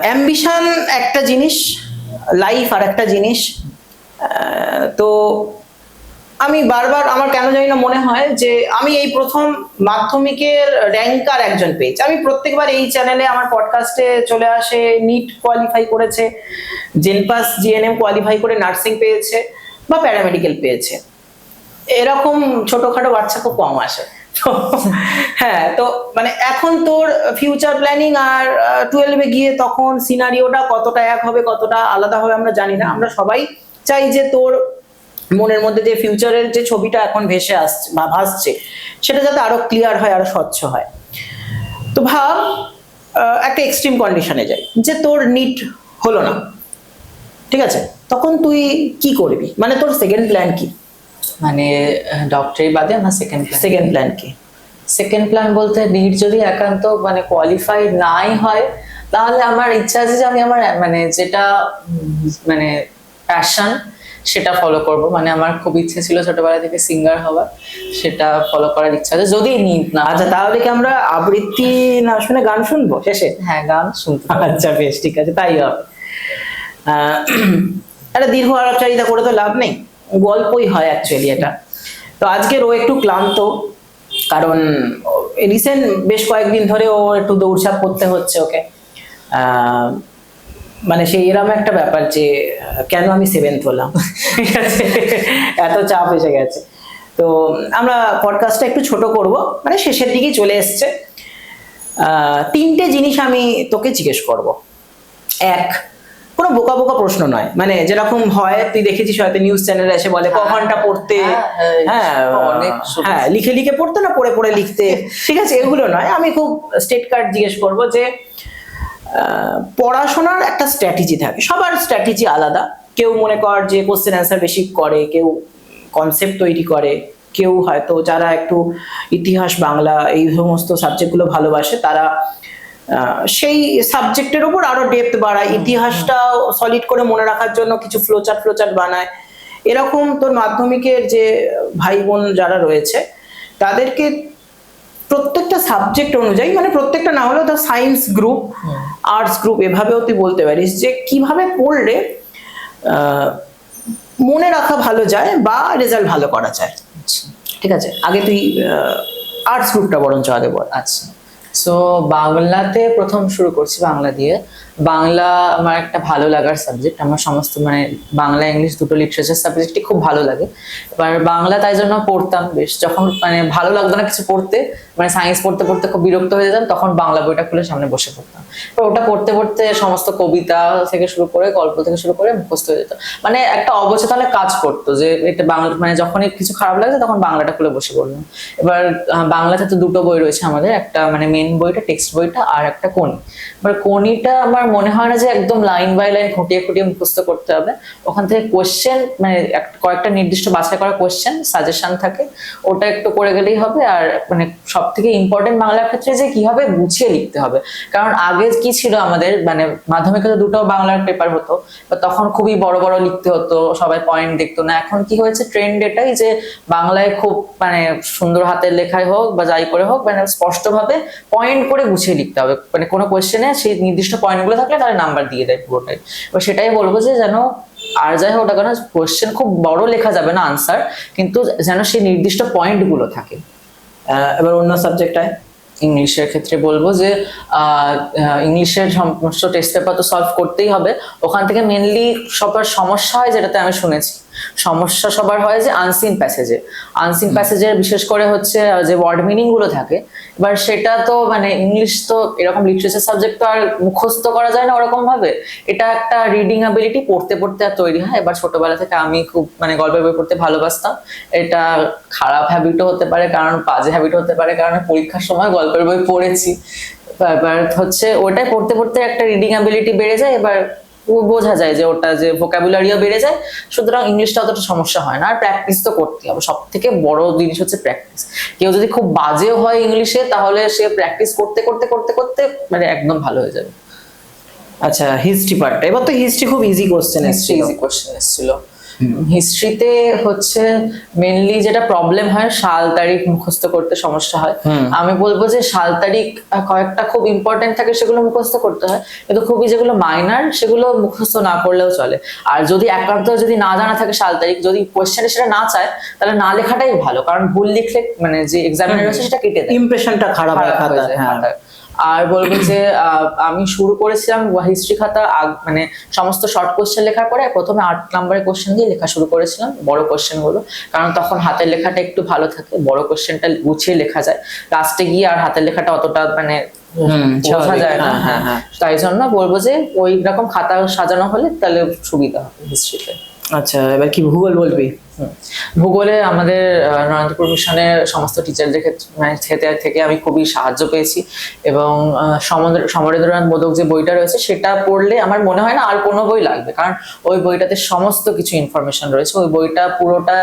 অ্যাম্বিশন একটা জিনিস, লাইফ আর একটা জিনিস। তো আমি বারবার, আমার কেন জানি না মনে হয় যে আমি এই প্রথম মাধ্যমিকের র্যাঙ্কার একজন পেয়েছি। আমি প্রত্যেকবার এই চ্যানেলে আমার পডকাস্টে চলে আসে, নিট কোয়ালিফাই করেছে, জেনপাস জিএনএম কোয়ালিফাই করে নার্সিং পেয়েছে বা প্যারামেডিক্যাল পেয়েছে, এরকম ছোটখাটো বাচ্চা খুব কম আসে। তো হ্যাঁ, তো মানে এখন তোর ফিউচার প্ল্যানিং আর 12-এ গিয়ে তখন সিনারিওটা কতটা এক হবে, কতটা আলাদা হবে আমরা জানি না। আমরা সবাই চাই যে তোর মনের মধ্যে যে ফিউচারের যে ছবিটা এখন ভেসে আসছে বা ভাসছে, সেটা যাতে আরো ক্লিয়ার হয়, আরো স্বচ্ছ হয়। তো ভাব, একটা এক্সট্রিম কন্ডিশনে যাই, যে তোর নিট হলো না, ঠিক আছে? তখন তুই কি করবি? মানে তোর সেকেন্ড প্ল্যান কি? মানে ডক্টরি বাদে আমার সেকেন্ড প্ল্যান কি? সেকেন্ড প্ল্যান বলতে, নিট যদি একান্ত মানে কোয়ালিফাই নাই হয়, তাহলে আমার ইচ্ছা আছে যে আমি আমার মানে যেটা মানে প্যাশন, সেটা ফলো করব। মানে আমার খুব ইচ্ছে ছিল ছোটবেলা থেকে সিঙ্গার হওয়ার, সেটা ফলো করার ইচ্ছা আছে যদি নিট না। আচ্ছা, তাহলে কি আমরা আবৃত্তি না শুনে গান শুনবো শেষে? হ্যাঁ, গান শুনতে। আচ্ছা বেশ, ঠিক আছে, তাই হবে। একটা দীর্ঘ আলাপচারিতা করে তো লাভ নেই, গল্পই হয় অ্যাকচুয়ালি এটা। তো আজকের ও একটু ক্লান্ত, কারণ রিসেন্ট বেশ কয়েকদিন ধরে ও একটু দৌড়ঝাঁপ করতে হচ্ছে ওকে। মানে সেই এরকম একটা ব্যাপার যে কেন আমি 7th হলাম, ঠিক আছে, এত চাপ এসে গেছে। তো আমরা পডকাস্টটা একটু ছোট করব, মানে শেষের দিকেই চলে এসছে। 3টে জিনিস আমি তোকে জিজ্ঞেস করব। এক, কোনো বোকা বোকা প্রশ্ন নয়, মানে যেরকম হয় তুই দেখেছিস হয়তো নিউজ চ্যানেলে এসে বলে ক ঘন্টা পড়তে, হ্যাঁ লিখে লিখে পড়তে না পড়ে পড়ে লিখতে, ঠিক আছে, এগুলো নয়। আমি খুব স্টেট কার্ড জিজ্ঞেস করব যে পড়াশোনার একটা স্ট্র্যাটেজি থাকে, সবার স্ট্র্যাটেজি আলাদা। কেউ মনে কর যে কোশ্চেন অ্যান্সার বেশি করে, কেউ কনসেপ্ট তৈরি করে, কেউ হয়তো যারা একটু ইতিহাস, বাংলা এই সমস্ত সাবজেক্টগুলো ভালোবাসে, তারা সেই সাবজেক্টের উপর আরো ডেপথ বাড়ায়, ইতিহাসটা সলিড করে মনে রাখার জন্য কিছু ফ্লোচার্ট বানায়। এরকম তোর মাধ্যমিকের যে ভাই বোন যারা রয়েছে, তাদেরকে প্রত্যেকটা সাবজেক্ট অনুযায়ী, মানে প্রত্যেকটা না হলেও ধর সায়েন্স গ্রুপ, আর্টস গ্রুপ, এভাবেও তুই বলতে পারিস যে কিভাবে পড়লে মনে রাখা ভালো যায় বা রেজাল্ট ভালো করা যায়। ঠিক আছে, আগে তুই আর্টস গ্রুপটা বরঞ্চ আগে বল। আচ্ছা, সো বাংলাতে প্রথম শুরু করছি, বাংলা দিয়ে। বাংলা আমার একটা ভালো লাগার সাবজেক্ট, আমার সমস্ত মানে বাংলা ইংলিশ দুটো লিটারেচার সাবজেক্টই খুব ভালো লাগে। এবার বাংলা তাই জন্য পড়তাম বেশ, যখন মানে ভালো লাগতো না কিছু পড়তে, মানে সায়েন্স পড়তে পড়তে খুব বিরক্ত হয়ে যেতাম, তখন বাংলা বইটা খুলে সামনে বসে পড়তাম। এবার ওটা পড়তে পড়তে সমস্ত কবিতা থেকে শুরু করে গল্প থেকে শুরু করে মুখস্থ হয়ে যেত, মানে একটা অবচেতনে কাজ করতো যে এটা বাংলা, মানে যখনই কিছু খারাপ লাগছে তখন বাংলাটা খুলে বসে পড়লাম। এবার বাংলাতে তো দুটো বই রয়েছে আমাদের, একটা মানে মেন বইটা টেক্সট বইটা, আর একটা কোনি। এবার কোনিটা আমার আমার মনে হয় না যে একদম লাইন বাই লাইন খুঁটিয়ে খুঁটিয়ে মুখস্থ করতে হবে। ওখান থেকে কোয়েশ্চেন মানে কয়েকটা নির্দিষ্ট বাছাই করা কোয়েশ্চেন সাজেশন থাকে, ওটা একটু করে গেলেই হবে। আর মানে সব থেকে ইম্পর্টেন্ট বাংলার ক্ষেত্রে যে কিভাবে গুছিয়ে লিখতে হবে, কারণ আগে কি ছিল আমাদের মানে মাধ্যমিকে তো দুটো বাংলার পেপার হতো, তখন খুবই বড় বড় লিখতে হতো, সবাই পয়েন্ট দেখতো না। এখন কি হয়েছে, ট্রেন্ড এটাই যে বাংলায় খুব মানে সুন্দর হাতের লেখায় হোক বা যাই করে হোক মানে স্পষ্টভাবে পয়েন্ট করে গুছিয়ে লিখতে হবে। মানে কোনো কোয়েশ্চেনে সেই নির্দিষ্ট পয়েন্টগুলো থাকলে তাহলে নাম্বার দিয়ে দেয় পুরোটাই। এবার সেটাই বলবো যে যেন আর যাই হোক না কেন কোয়েশ্চেন খুব বড় লেখা যাবে না আনসার, কিন্তু যেন সেই নির্দিষ্ট পয়েন্টগুলো থাকে। এবার অন্য সাবজেক্টটায় ইংলিশের ক্ষেত্রে বলবো যে ইংলিশের সমস্ত টেস্ট পেপার তো সলভ করতেই হবে। ওখান থেকে মেনলি সবার সমস্যা হয়, যেটাতে আমি শুনেছি সমস্যা সবার হয় যে আনসিন প্যাসেজের বিশেষ করে হচ্ছে যে ওয়ার্ড মিনিং গুলো থাকে। এবার সেটা তো মানে ইংলিশ তো এরকম লিটারেচার সাবজেক্ট তো আর মুখস্থ করা যায় না ওরকম ভাবে, এটা একটা রিডিং অ্যাবিলিটি পড়তে পড়তে আর তৈরি হয়। এবার ছোটবেলা থেকে আমি খুব মানে গল্পের বই পড়তে ভালোবাসতাম। এটা খারাপ হ্যাবিটও হতে পারে, কারণ বাজে হ্যাবিট হতে পারে, কারণ পরীক্ষার সময় গল্পের বই পড়েছি। এবার হচ্ছে ওটাই পড়তে পড়তে একটা রিডিং অ্যাবিলিটি বেড়ে যায়, এবার বোঝা যায় যে ওটা যে ভোকাবুলারিও বেড়ে যায়। সুতরাং ইংলিশটা অতটা সমস্যা হয় না। আর প্র্যাকটিস তো করতে হবে, সব থেকে বড় জিনিস হচ্ছে প্র্যাকটিস। কেউ যদি খুব বাজেও হয় ইংলিশে, তাহলে সে প্র্যাকটিস করতে করতে করতে করতে মানে একদম ভালো হয়ে যাবে। আচ্ছা, হিস্ট্রি পার্টটা, এবার তো হিস্ট্রি খুব ইজি কোশ্চেন এসেছিল। হিস্ট্রিতে হচ্ছে মেনলি যেটা প্রবলেম হয় সাল তারিখ মুখস্থ করতে সমস্যা হয়। আমি বলবো যে সাল তারিখ কয়েকটা খুব ইম্পর্টেন্ট থাকে, সেগুলো মুখস্থ করতে হয়, কিন্তু খুবই যেগুলো মাইনার সেগুলো মুখস্থ না করলেও চলে। আর যদি একান্ত যদি না জানা থাকে সাল তারিখ, যদি কোয়েশ্চেনে সেটা না চায়, তাহলে না লেখাটাই ভালো, কারণ ভুল লিখলে মানে যে এক্সামিনার আছে সেটা কেটে দেয়, ইমপ্রেশনটা খারাপ হয় খাতায়। আর বলবো যে আমি শুরু করেছিলাম হিস্ট্রি খাতা মানে সমস্ত শর্ট কোশ্চেন লেখার পরে প্রথমে 8 নম্বরের কোশ্চেন দিয়ে লেখা শুরু করেছিলাম, বড় কোশ্চেন গুলো, কারণ তখন হাতের লেখাটা একটু ভালো থাকে, বড় কোশ্চেনটা গুছিয়ে লেখা যায়। লাস্টে গিয়ে আর হাতের লেখাটা অতটা মানে বোঝা যায় না। তাই জন্য বলবো যে ওই রকম খাতা সাজানো হলে তাহলে সুবিধা হবে হিস্ট্রিতে। আচ্ছা, এবার কি ভূগোল বলবি? ভূগোলে আমাদের নরেন্দ্রপুর মিশনের সমস্ত টিচারদের ক্ষেত্রে থেকে আমি খুবই সাহায্য পেয়েছি, এবং সমরেন্দ্রনাথ মোদক যে বইটা রয়েছে সেটা পড়লে আমার মনে হয় না আর কোনো বই লাগবে, কারণ ওই বইটাতে সমস্ত কিছু ইনফরমেশন রয়েছে। ওই বইটা পুরোটা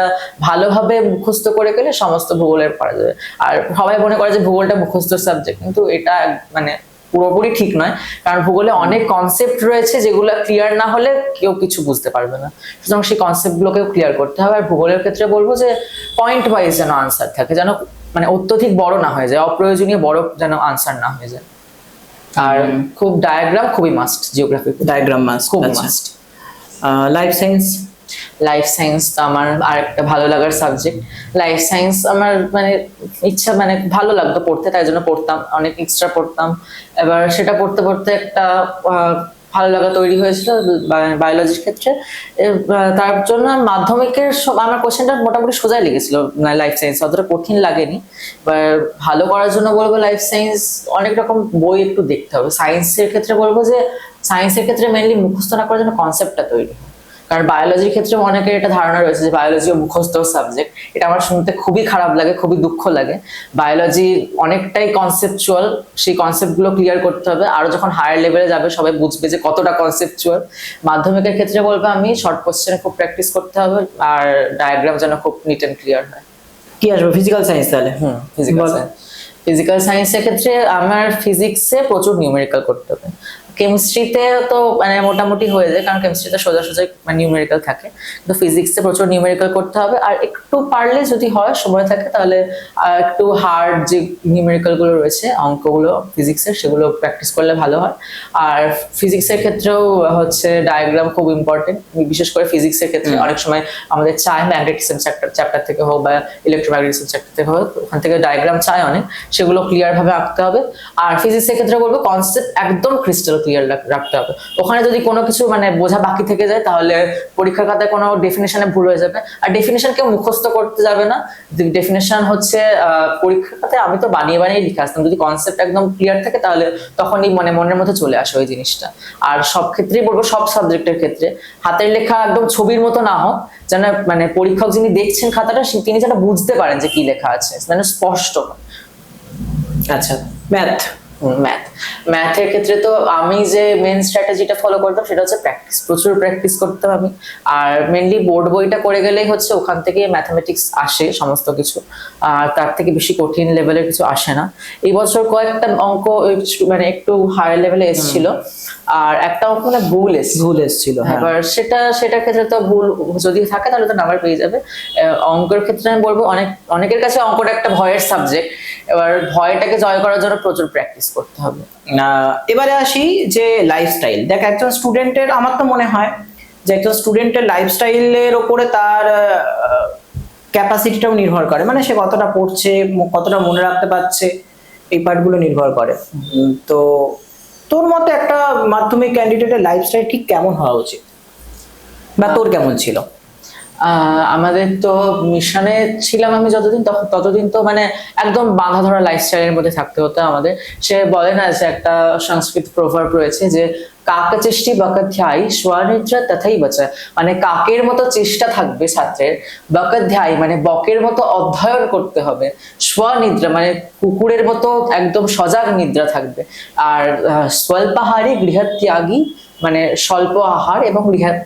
ভালোভাবে মুখস্থ করে গেলে সমস্ত ভূগোলের পারা যাবে। আর সবাই মনে করে যে ভূগোলটা মুখস্থ সাবজেক্ট, কিন্তু এটা মানে পুরোপুরি ঠিক নয়, কারণ ভূগোলে অনেক কনসেপ্ট রয়েছে যেগুলো ক্লিয়ার না হলে কেউ কিছু বুঝতে পারবে না। সুতরাং সেই কনসেপ্ট গুলোকেও ক্লিয়ার করতে হবে। আর ভূগোলের ক্ষেত্রে বলবো যে পয়েন্ট ওয়াইজ যেন আনসার থাকে, যেন মানে অত্যধিক বড় না হয়ে যায়, অপ্রয়োজনীয় বড় যেন আনসার না হয়ে যায়। আর খুব ডায়াগ্রাম খুবই মাস্ট, জিওগ্রাফি ডায়াগ্রাম মাস্ট, খুব মাস্ট। লাইফ সায়েন্স তো আমার আরেকটা ভালো লাগার সাবজেক্ট। লাইফ সায়েন্স আমার মানে ইচ্ছা মানে ভালো লাগতো পড়তে, তাই জন্য পড়তাম, অনেক এক্সট্রা পড়তাম। এবার সেটা পড়তে পড়তে একটা ভালো লাগা তৈরি হয়েছিল বায়োলজির ক্ষেত্রে। তার জন্য মাধ্যমিকের আমার কোশ্চেনটা মোটামুটি সোজাই লেগেছিল, লাইফ সায়েন্স অতটা কঠিন লাগেনি। এবার ভালো করার জন্য বলবো লাইফ সায়েন্স অনেক রকম বই একটু দেখতে হবে। সায়েন্সের ক্ষেত্রে বলবো যে সায়েন্সের ক্ষেত্রে মেনলি মুখস্থ না করার জন্য কনসেপ্টটা তৈরি, কারণ বায়োলজির ক্ষেত্রে অনেকের এটা ধারণা রয়েছে যে বায়োলজি মুখস্থ সাবজেক্ট। এটা আমার শুনতে খুবই খারাপ লাগে, খুবই দুঃখ লাগে। বায়োলজি অনেকটাই কনসেপচুয়াল, সেই কনসেপ্টগুলো ক্লিয়ার করতে হবে। আরো যখন হায়ার লেভেলে যাবে সবাই বুঝবে যে কতটা কনসেপচুয়াল। মাধ্যমিকের ক্ষেত্রে বলবো আমি শর্ট কোশ্চেনে খুব প্র্যাকটিস করতে হবে, আর ডায়াগ্রাম যেন খুব নিট অ্যান্ড ক্লিয়ার হয়। কি আসবে ফিজিক্যাল সায়েন্স তাহলে? ফিজিক্যাল সায়েন্সের ক্ষেত্রে আমার ফিজিক্সে প্রচুর নিউমেরিক্যাল করতে হবে। কেমিস্ট্রিতে তো মানে মোটামুটি হয়ে যায়, কারণ কেমিস্ট্রিতে সোজা সোজা মানে নিউমেরিক্যাল থাকে, কিন্তু ফিজিক্সে প্রচুর নিউমেরিক্যাল করতে হবে। আর একটু পারলে যদি হয় সময় থাকে তাহলে একটু হার্ড যে নিউমেরিক্যাল গুলো রয়েছে অঙ্কগুলো ফিজিক্সের, সেগুলো প্র্যাকটিস করলে ভালো হয়। আর ফিজিক্সের ক্ষেত্রেও হচ্ছে ডায়াগ্রাম খুব ইম্পর্টেন্ট, বিশেষ করে ফিজিক্সের ক্ষেত্রে অনেক সময় আমাদের চায় ম্যাগনেটিজম চ্যাপ্টার থেকে হোক বা ইলেকট্রোম্যাগনেটিজম চ্যাপ্টার থেকে হোক, ওখান থেকে ডায়াগ্রাম চায় অনেক, সেগুলো ক্লিয়ার ভাবে আঁকতে হবে। আর ফিজিক্সের ক্ষেত্রে বলবো কনসেপ্ট একদম ক্রিস্টাল ক্লিয়ার রাখতে হবে। ওখানে যদি কোনো কিছু মানে বোঝা বাকি থেকে যায় তাহলে পরীক্ষার খাতায় কোনো ডেফিনেশনে ভুল হয়ে যাবে। আর ডেফিনেশন কেউ মুখস্থ করতে যাবে না, ডেফিনেশন হচ্ছে পরীক্ষার খাতায় আমি তো বানিয়ে বানিয়ে লিখে আসতাম। যদি কনসেপ্ট একদম ক্লিয়ার থাকে তাহলে তখনই মানে মনের মধ্যে চলে আসে ওই জিনিসটা। আর সব ক্ষেত্রেই বলবো, সব সাবজেক্টের ক্ষেত্রে হাতের লেখা একদম ছবির মতো না হোক, যেন মানে পরীক্ষক যিনি দেখছেন খাতাটা তিনি যেন বুঝতে পারেন যে কি লেখা আছে, মানে স্পষ্ট। আচ্ছা, ম্যাথ ম্যাথের ক্ষেত্রে তো আমি যে মেন স্ট্র্যাটেজিটা ফলো করতাম সেটা হচ্ছে প্র্যাকটিস, প্রচুর প্র্যাকটিস করতাম আমি। আর মেনলি বোর্ড বইটা করে গেলেই হচ্ছে ওখান থেকে ম্যাথামেটিক্স আসে সমস্ত কিছু, আর তার থেকে বেশি কঠিন লেভেলের কিছু আসে না। এই বছর কয়েকটা অঙ্ক মানে একটু হায়ার লেভেলে এসেছিল, আর একটা অঙ্ক মানে ভুল এসেছিল। এবার সেটার ক্ষেত্রে তো ভুল যদি থাকে তাহলে তো নাম্বার পেয়ে যাবে। অঙ্কের ক্ষেত্রে আমি বলবো অনেকের কাছে অঙ্কটা একটা ভয়ের সাবজেক্ট, এবার ভয়টাকে জয় করার জন্য প্রচুর প্র্যাকটিস করতে হবে। এবারে আসি যে লাইফস্টাইল। দেখ, একজন স্টুডেন্টের, আমার তো মনে হয় যে একজন স্টুডেন্টের লাইফস্টাইলের ওপরে তার ক্যাপাসিটিটাও নির্ভর করে, মানে সে কতটা পড়ছে, কতটা মনে রাখতে পারছে, এই পার্টগুলো নির্ভর করে। তো তোর মতে একটা মাধ্যমিক ক্যান্ডিডেটের লাইফস্টাইল ঠিক কেমন হওয়া উচিত, বা তোর কেমন ছিল? আমাদের তো মিশনে ছিলাম আমি যতদিন, ততদিন তো মানে একদম বাঁধা ধরা লাইফস্টাইলের মধ্যে থাকতে হতো আমাদের। সে বলে না যে একটা সংস্কৃত প্রভাব রয়েছে যে কাকচেষ্টি বকাধ্যায়ী স্বনিদ্রা তথাই বাঁচায়, মানে কাকের মতো চেষ্টা থাকবে ছাত্রের, বকাধ্যায়ী মানে বকের মতো অধ্যয়ন করতে হবে, স্বনিদ্রা মানে কুকুরের মতো একদম সজাগ নিদ্রা থাকবে, আর স্বল্পাহারী গৃহত্যাগী মানে স্বল্প আহার এবং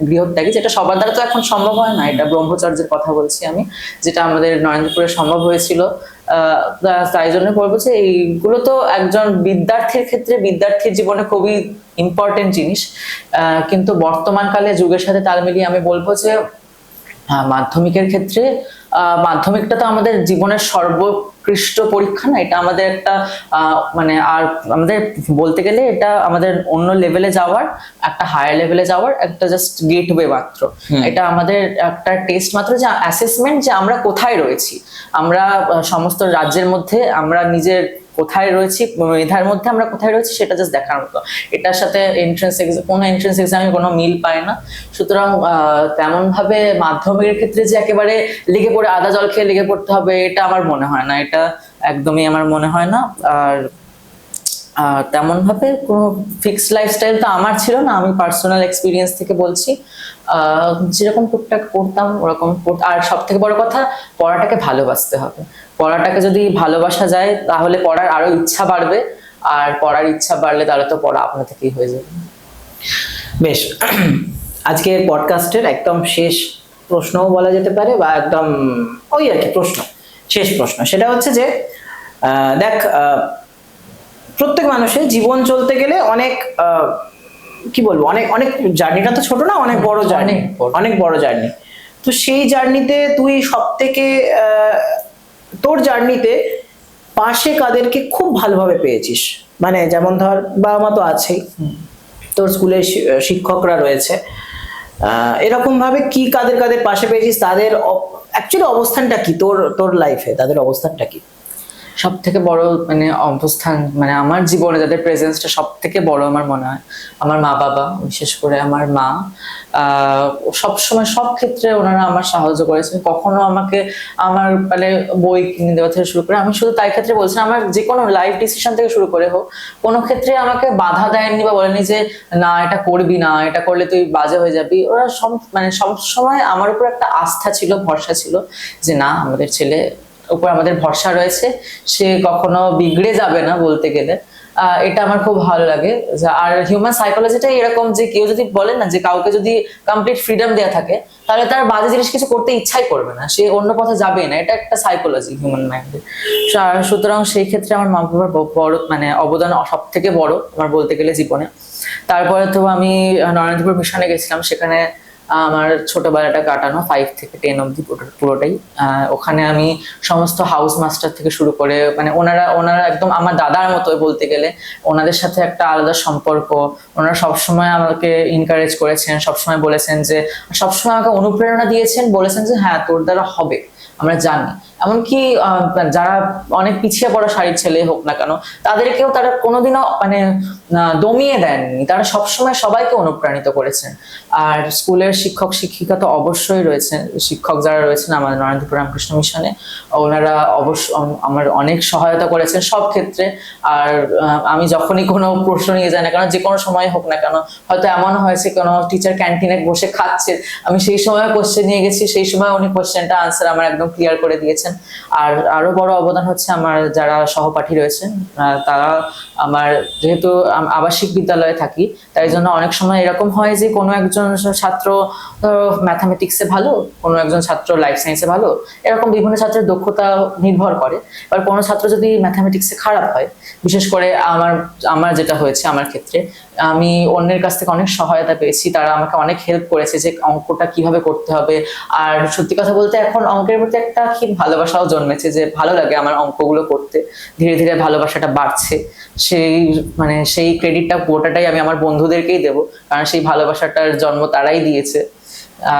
গৃহত্যাগী, যেটা সবার দ্বারা তো এখন সম্ভব হয় না, এটা ব্রহ্মচর্যের কথা বলছি আমি, যেটা আমাদের নরেন্দ্রপুরে সম্ভব হয়েছিল। তাই জন্য বলবো যে এইগুলো তো একজন বিদ্যার্থীর ক্ষেত্রে, বিদ্যার্থীর জীবনে খুবই ইম্পর্টেন্ট জিনিস, কিন্তু বর্তমান কালে যুগের সাথে তাল মিলিয়ে আমি বলবো যে মাধ্যমিকের ক্ষেত্রে, মাধ্যমিকটা তো আমাদের জীবনের সর্বোৎকৃষ্ট পরীক্ষা না, এটা আমাদের একটা মানে, আর আমাদের বলতে গেলে এটা আমাদের অন্য লেভেলে যাওয়ার, একটা হায়ার লেভেলে যাওয়ার একটা জাস্ট গেটওয়ে মাত্র। এটা আমাদের একটা টেস্ট মাত্র, যে অ্যাসেসমেন্ট যে আমরা কোথায় রয়েছি, আমরা সমস্ত রাজ্যের মধ্যে আমরা নিজের কোথায় রয়েছি, মেধার মধ্যে আমরা কোথায় রয়েছি সেটা জাস্ট দেখার মতো। এটার সাথে কোনো এন্ট্রান্স এক্সামে কোনো মিল পায় না। সুতরাং তেমন ভাবে মাধ্যমিকের ক্ষেত্রে যে একেবারে লেগে পড়ে আদা জল খেয়ে লেগে পড়তে হবে, এটা আমার মনে হয় না, এটা একদমই আমার মনে হয় না। আর তেমন ভাবে কোনো ফিক্সড লাইফস্টাইল তো আমার ছিল না, আমি পার্সোনাল এক্সপিরিয়েন্স থেকে বলছি, যেরকম টুকটাক করতাম ওরকম। আর সব থেকে বড় কথা, পড়াটাকে ভালোবাসতে হবে। পড়াটাকে যদি ভালোবাসা যায় তাহলে পড়ার আরো ইচ্ছা বাড়বে, আর পড়ার ইচ্ছা বাড়লে তাহলে তো পড়া আপনা থেকেই হয়ে যাবে। বেশ, আজকের পডকাস্টের একদম শেষ প্রশ্নও বলা যেতে পারে, বা একদম ওই আর কি প্রশ্ন, শেষ প্রশ্ন, সেটা হচ্ছে যে দেখ, প্রত্যেক মানুষের জীবন চলতে গেলে অনেক কি বলবো, অনেক অনেক জার্নিটা তো ছোট না, অনেক বড় জার্নি, অনেক বড় জার্নি। তো সেই জার্নিতে তুই সব থেকে তোর জার্নিতে পাশে কাদেরকে খুব ভালোভাবে পেয়েছিস? মানে যেমন ধর, বাবা মা তো আছেই, তোর স্কুলের শিক্ষকরা রয়েছে, এরকম ভাবে কি কাদের কাদের পাশে পেয়েছিস? তাদের অ্যাকচুয়ালি অবস্থানটা কি তোর তোর লাইফে, তাদের অবস্থানটা কি? সব থেকে বড় মানে অবস্থান, মানে আমার জীবনে যাদের প্রেজেন্সটা সব থেকে বড় আমার মনে হয় আমার মা বাবা, বিশেষ করে আমার মা। সবসময় সব ক্ষেত্রে ওনারা আমার সাহায্য করেছেন, কখনো আমাকে আমার মানে বই কিনে দেওয়া থেকে শুরু করে, আমি শুধু তাই ক্ষেত্রে বলছি, আমার যে কোনো লাইফ ডিসিশন থেকে শুরু করে হোক, কোনো ক্ষেত্রে আমাকে বাধা দেয়নি বা বলেনি যে না এটা করবি না, এটা করলে তুই বাজে হয়ে যাবি। ওরা মানে সব সময় আমার উপর একটা আস্থা ছিল, ভরসা ছিল যে না, আমাদের ছেলে উপর আমাদের ভরসা রয়েছে, সে কখনো বিগড়ে যাবে না বলতে গেলে। এটা আমার খুব ভালো লাগে। আর হিউম্যান সাইকোলজিটা এরকম যে কেউ যদি বলে না যে কাউকে যদি কমপ্লিট ফ্রিডম দেওয়া থাকে তাহলে তার বাজে জিনিস কিছু করতে ইচ্ছাই করবে না, সে অন্য পথে যাবেই না, এটা একটা সাইকোলজি হিউম্যান মাইন্ডের। সুতরাং সেই ক্ষেত্রে আমার মা বাবার বড় মানে অবদান সব থেকে বড় আমার বলতে গেলে জীবনে। তারপরে তো আমি নরেন্দ্রপুর মিশনে গেছিলাম, সেখানে আমার ছোটবেলাটা কাটানো 5 থেকে 10 অব্দি পুরোটাই। ওখানে আমি সমস্ত হাউস মাস্টার থেকে শুরু করে মানে ওনারা একদম আমার দাদার মতো বলতে গেলে, ওনাদের সাথে একটা আলাদা সম্পর্ক। ওনারা সবসময় আমাকে এনকারেজ করেছেন, সবসময় বলেছেন যে, সবসময় আমাকে অনুপ্রেরণা দিয়েছেন, বলেছেন যে হ্যাঁ তোর দ্বারা হবে, আমরা জানি। এমনকি যারা অনেক পিছিয়ে পড়া শাড়ির ছেলে হোক না কেন, তাদেরকেও তারা কোনোদিনও মানে দমিয়ে দেননি, তারা সবসময় সবাইকে অনুপ্রাণিত করেছেন। আর স্কুলের শিক্ষক শিক্ষিকা তো অবশ্যই রয়েছেন, শিক্ষক যারা রয়েছেন আমাদের নরেন্দ্রপুর রামকৃষ্ণ মিশনে, ওনারা অবশ্য আমার অনেক সহায়তা করেছেন সব ক্ষেত্রে। আর আমি যখনই কোনো প্রশ্ন নিয়ে যাই না কেন, যে কোনো সময় হোক না কেন, হয়তো এমন হয়েছে কোনো টিচার ক্যান্টিনে বসে খাচ্ছে, আমি সেই সময় কোশ্চেন নিয়ে গেছি, সেই সময় উনি কোশ্চেনটা আনসার আমার একদম ক্লিয়ার করে দিয়েছেন। আর আরো বড় অবদান হচ্ছে আমার যারা সহপাঠী রয়েছেন, তারা আমার যেহেতু আবাসিক বিদ্যালয়ে থাকি, তাই জন্য অনেক সময় এরকম হয় যে কোনো একজন ছাত্র ম্যাথামেটিক্সে ভালো, কোনো একজন ছাত্র লাইফ সায়েন্সে ভালো, এরকম বিভিন্ন ছাত্রের দক্ষতা নির্ভর করে। এবার কোনো ছাত্র যদি ম্যাথামেটিক্সে খারাপ হয়, বিশেষ করে আমার যেটা হয়েছে আমার ক্ষেত্রে, আমি অন্যের কাছ থেকে অনেক সহায়তা পেয়েছি, তারা আমাকে অনেক হেল্প করেছে যে অঙ্কটা কিভাবে করতে হবে। আর সত্যি কথা বলতে এখন অঙ্কের প্রতি একটা কি ভালোবাসাও জন্মেছে, যে ভালো লাগে আমার অঙ্কগুলো করতে, ধীরে ধীরে ভালোবাসাটা বাড়ছে। সেই ক্রেডিটটা পুরোটাই আমি আমার বন্ধুদেরকেই দেবো, কারণ সেই ভালোবাসাটার জন্ম তারাই দিয়েছে।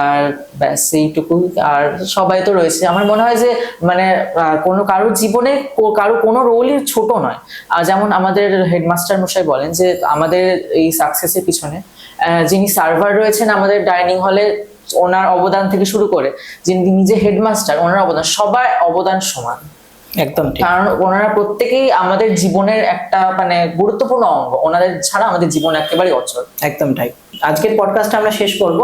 আর ব্যাস এইটুকুই। আর সবাই তো রয়েছে, আমার মনে হয় যে কোনো কারোর জীবনে কোনো রোলই ছোট নয়। যেমন আমাদের হেডমাস্টার মশাই বলেন যে আমাদের এই সাকসেসের পিছনে যিনি সার্ভার রয়েছেন আমাদের ডাইনিং হলে, ওনার অবদান থেকে শুরু করে যিনি নিজে হেডমাস্টার, ওনার অবদান, সবার অবদান সমান। একদম ঠিক। কারণ ওনারা প্রত্যেকেই আমাদের জীবনের একটা গুরুত্বপূর্ণ অঙ্গ, ওনাদের ছাড়া আমাদের জীবন একেবারেই অচল। একদম তাই। আজকের পডকাস্টটা আমরা শেষ করব।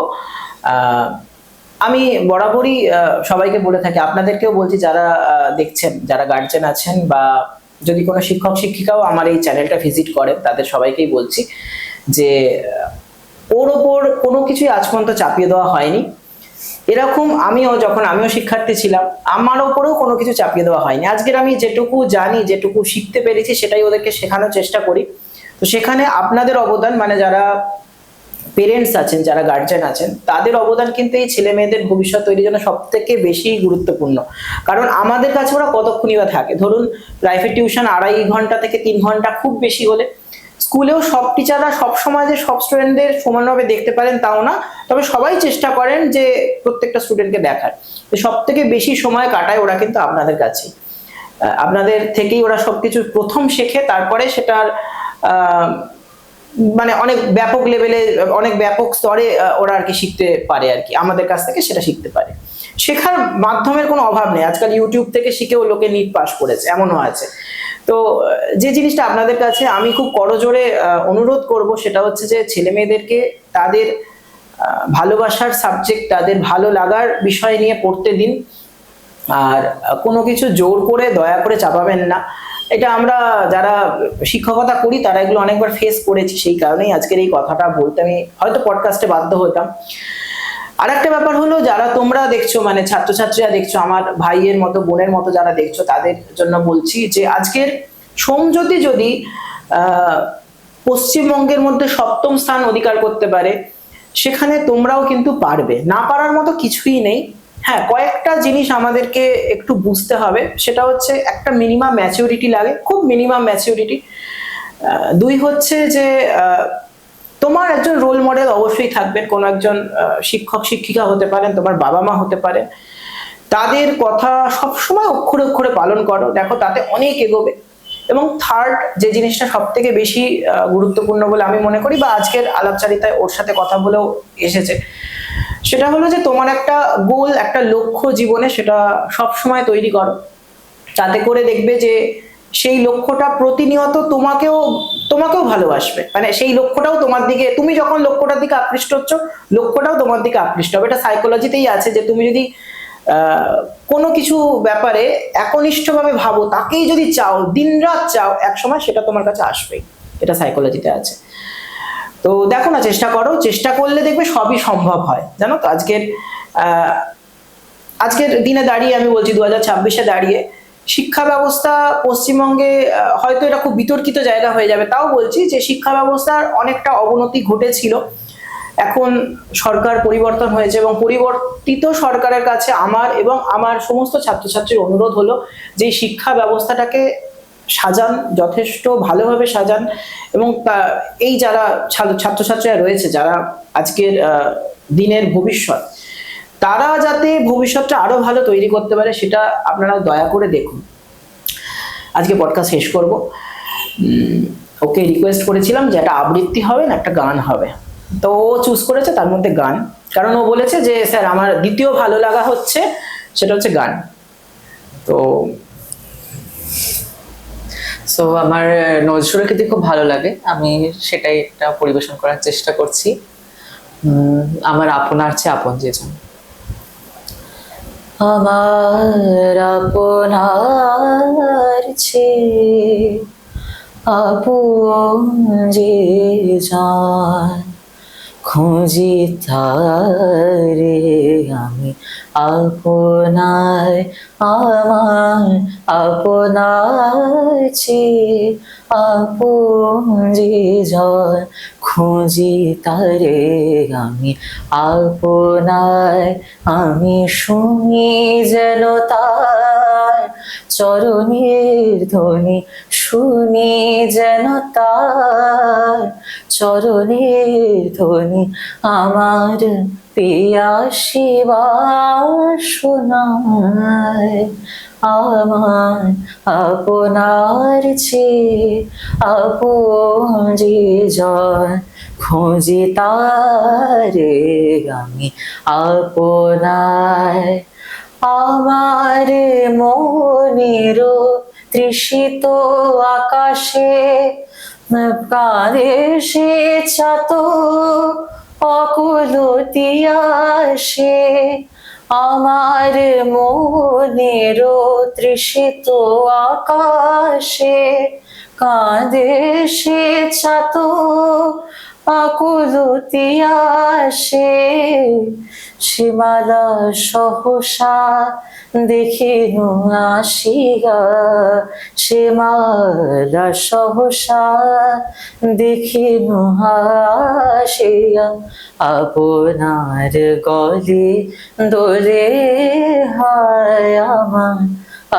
আমি বরাবরই সবাইকে বলে থাকি, আপনাদেরকেও বলছি, যারা দেখছেন, যারা গার্জেন আছেন বা যদি কোনো শিক্ষক শিক্ষিকাও আমার এই চ্যানেলটা ভিজিট করেন, তাদের সবাইকেই বলছি যে ওর ওপর কোনো কিছুই আজ পর্যন্ত চাপিয়ে দেওয়া হয়নি। এরকম যখন আমিও শিক্ষার্থী ছিলাম, আমার ওপরেও কোনো কিছু চাপিয়ে দেওয়া হয়নি। আজকের আমি যেটুকু জানি, যেটুকু শিখতে পেরেছি, সেটাই ওদেরকে শেখানোর চেষ্টা করি। তো সেখানে আপনাদের অবদান, যারা পেরেন্টস আছেন, যারা গার্জেন আছেন, তাদের অবদান কিন্তু এই ছেলে মেয়েদের ভবিষ্যৎ তৈরির জন্য সব থেকে বেশি গুরুত্বপূর্ণ। কারণ আমাদের কাছে ওরা কতক্ষণই বা থাকে, ধরুন প্রাইভেট টিউশন 2.5 ঘন্টা থেকে 3 ঘন্টা খুব বেশি হলে, স্কুলেও সব টিচাররা সব সময় যে সব স্টুডেন্টদের সমানভাবে দেখতে পারেন তাও না, তবে সবাই চেষ্টা করেন যে প্রত্যেকটা স্টুডেন্টকে দেখার। সব থেকে বেশি সময় কাটায় ওরা কিন্তু আপনাদের কাছে, আপনাদের থেকেই ওরা সবকিছু প্রথম শেখে, তারপরে সেটার অনেক ব্যাপক লেভেলে, অনেক ব্যাপক স্তরে ওরা আর কি শিখতে পারে, আর কি আমাদের কাছ থেকে সেটা শিখতে পারে। শেখার মাধ্যমের কোনো অভাব নেই, আজকাল ইউটিউব থেকে শিখেও লোকে নিট পাস করেছে, এমনও আছে। তো যে জিনিসটা আপনাদের কাছে আমি খুব করজোরে অনুরোধ করব, সেটা হচ্ছে যে ছেলে মেয়েদেরকে তাদের ভালোবাসার সাবজেক্ট, তাদের ভালো লাগার বিষয় নিয়ে পড়তে দিন। আর কোনো কিছু জোর করে, দয়া করে চাপাবেন না। এটা আমরা যারা শিক্ষকতা করি তারা এগুলো অনেকবার ফেস করেছি, সেই কারণেই আজকের এই কথাটা বলতে আমি হয়তো পডকাস্টে বাধ্য হতাম। আর একটা ব্যাপার হলো, যারা তোমরা দেখছো, ছাত্রছাত্রীরা দেখছো, আমার ভাইয়ের মতো, বোনের মতো যারা দেখছো, তাদের জন্য বলছি যে আজকের সোমজ্যোতি যদি পশ্চিমবঙ্গের মধ্যে 7ম স্থান অধিকার করতে পারে, সেখানে তোমরাও কিন্তু পারবে। না পারার মতো কিছুই নেই। হ্যাঁ, কয়েকটা জিনিস আমাদেরকে একটু বুঝতে হবে, সেটা হচ্ছে একটা মিনিমাম ম্যাচিউরিটি লাগে, খুব মিনিমাম ম্যাচিউরিটি। 2 হচ্ছে যে তোমার একজন রোল মডেল অবশ্যই থাকবেন, কোনো একজন শিক্ষক শিক্ষিকা হতে পারেন, তোমার বাবা মা হতে পারেন, তাদের কথা সবসময় অক্ষরে অক্ষরে পালন করো, দেখো তাতে অনেক এগোবে। এবং 3rd যে জিনিসটা সব থেকে বেশি গুরুত্বপূর্ণ বলে আমি মনে করি, বা আজকের আলাপচারিতায় ওর সাথে কথা বলেও এসেছে, সেটা হলো যে তোমার একটা গোল, একটা লক্ষ্য জীবনে, সেটা সব সময় তৈরি করো। তাতে করে দেখবে যে সেই লক্ষ্যটা প্রতিনিয়ত তোমাকেও ভালোবাসবে, সেই লক্ষ্যটাও তোমার দিকে, তুমি যখন লক্ষ্যটার দিকে আকৃষ্ট হচ্ছ, লক্ষ্যটাও তোমার দিকে আকৃষ্ট হবে। এটা সাইকোলজিতেই আছে যে তুমি যদি কোনো কিছু ব্যাপারে একনিষ্ঠভাবে ভাবো, তাকেই যদি চাও, দিনরাত চাও, একসময় সেটা তোমার কাছে আসবেই। এটা সাইকোলজিতে আছে। তো দেখো না, চেষ্টা করো, চেষ্টা করলে দেখবে সবই সম্ভব হয়। জানো তো, আজকের দিনে দাঁড়িয়ে আমি বলছি, 2026-এ দাঁড়িয়ে শিক্ষা ব্যবস্থা পশ্চিমবঙ্গে, হয়তো এটা খুব বিতর্কিত জায়গা হয়ে যাবে, তাও বলছি যে শিক্ষা ব্যবস্থার অনেকটা অবনতি ঘটেছিল। এখন সরকার পরিবর্তন হয়েছে, এবং পরিবর্তিত সরকারের কাছে আমার এবং আমার সমস্ত ছাত্রছাত্রীর অনুরোধ হলো যে শিক্ষা ব্যবস্থাটাকে সাজান, যথেষ্ট ভালোভাবে সাজান। এবং এই যারা ছাত্রছাত্রীরা রয়েছে, যারা আজকের দিনের ভবিষ্যৎ, তারা যাতে ভবিষ্যৎটা আরো ভালো তৈরি করতে পারে, সেটা আপনারা দয়া করে দেখুন। আজকে পডকাস্ট শেষ করব। ওকে রিকোয়েস্ট করেছিলাম যে একটা আবৃত্তি হবে না, একটা গান হবে, তো ও চুজ করেছে তার মধ্যে গান। কারণ ও বলেছে যে স্যার আমার দ্বিতীয় ভালো লাগা হচ্ছে, সেটা হচ্ছে গান। তো আমার নজরুলের কিন্তু খুব ভালো লাগে, আমি সেটাই একটা পরিবেশন করার চেষ্টা করছি। আমার আপনার চেয়ে আপন যেজন। আমার আপনার চেয়ে আপন যে জান, খুঁজি তারে আমি আপনার, আমার আপনার চেয়ে আপন যে জন, খুঁজি তারে আমি আপনার। আমি শুনি যেন তার চরণের ধ্বনি, শুনি যেন তার চরণের ধ্বনি, আমার পিয়াসী বাসনায়। আমার আপনার চেয়ে আপন যে জন, খুঁজি তারে আমি আপনার। আমার মনের তৃষিত আকাশে কাঁদে সে চাতক অকুলতি আসে। আমার মনের তৃষিত আকাশে কাঁদে সে ছাতক আকুলতি আসে। সীমালা সহসা দেখিন আসিয়া, সীমালা সহসা দেখিন আসিয়া, আপনার গলে দোলে হায় আমার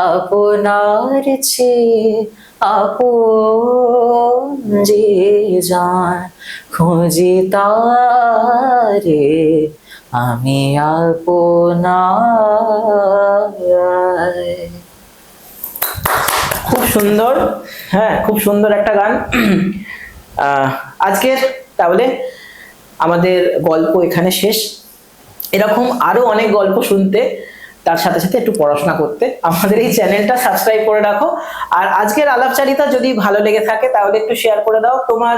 আপনার চেয়ে আপন যে জান, খুঁজি তারে আমি আপনার। খুব সুন্দর, হ্যাঁ খুব সুন্দর একটা গান। আজকের তাহলে আমাদের গল্প এখানে শেষ। এরকম আরো অনেক গল্প শুনতে, তার সাথে সাথে একটু পড়াশোনা করতে আমাদের এই চ্যানেলটা সাবস্ক্রাইব করে রাখো। আর আজকের আলাপচারিতা যদি ভালো লেগে থাকে তাহলে একটু শেয়ার করে দাও তোমার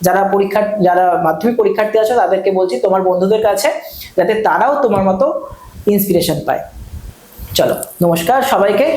যারা মাধ্যমিক পরীক্ষার্থী আছো তাদেরকে বলছি, তোমার বন্ধুদের কাছে, যাতে তারাও তোমার মতো ইন্সপিরেশন পায়। চলো, নমস্কার সবাইকে।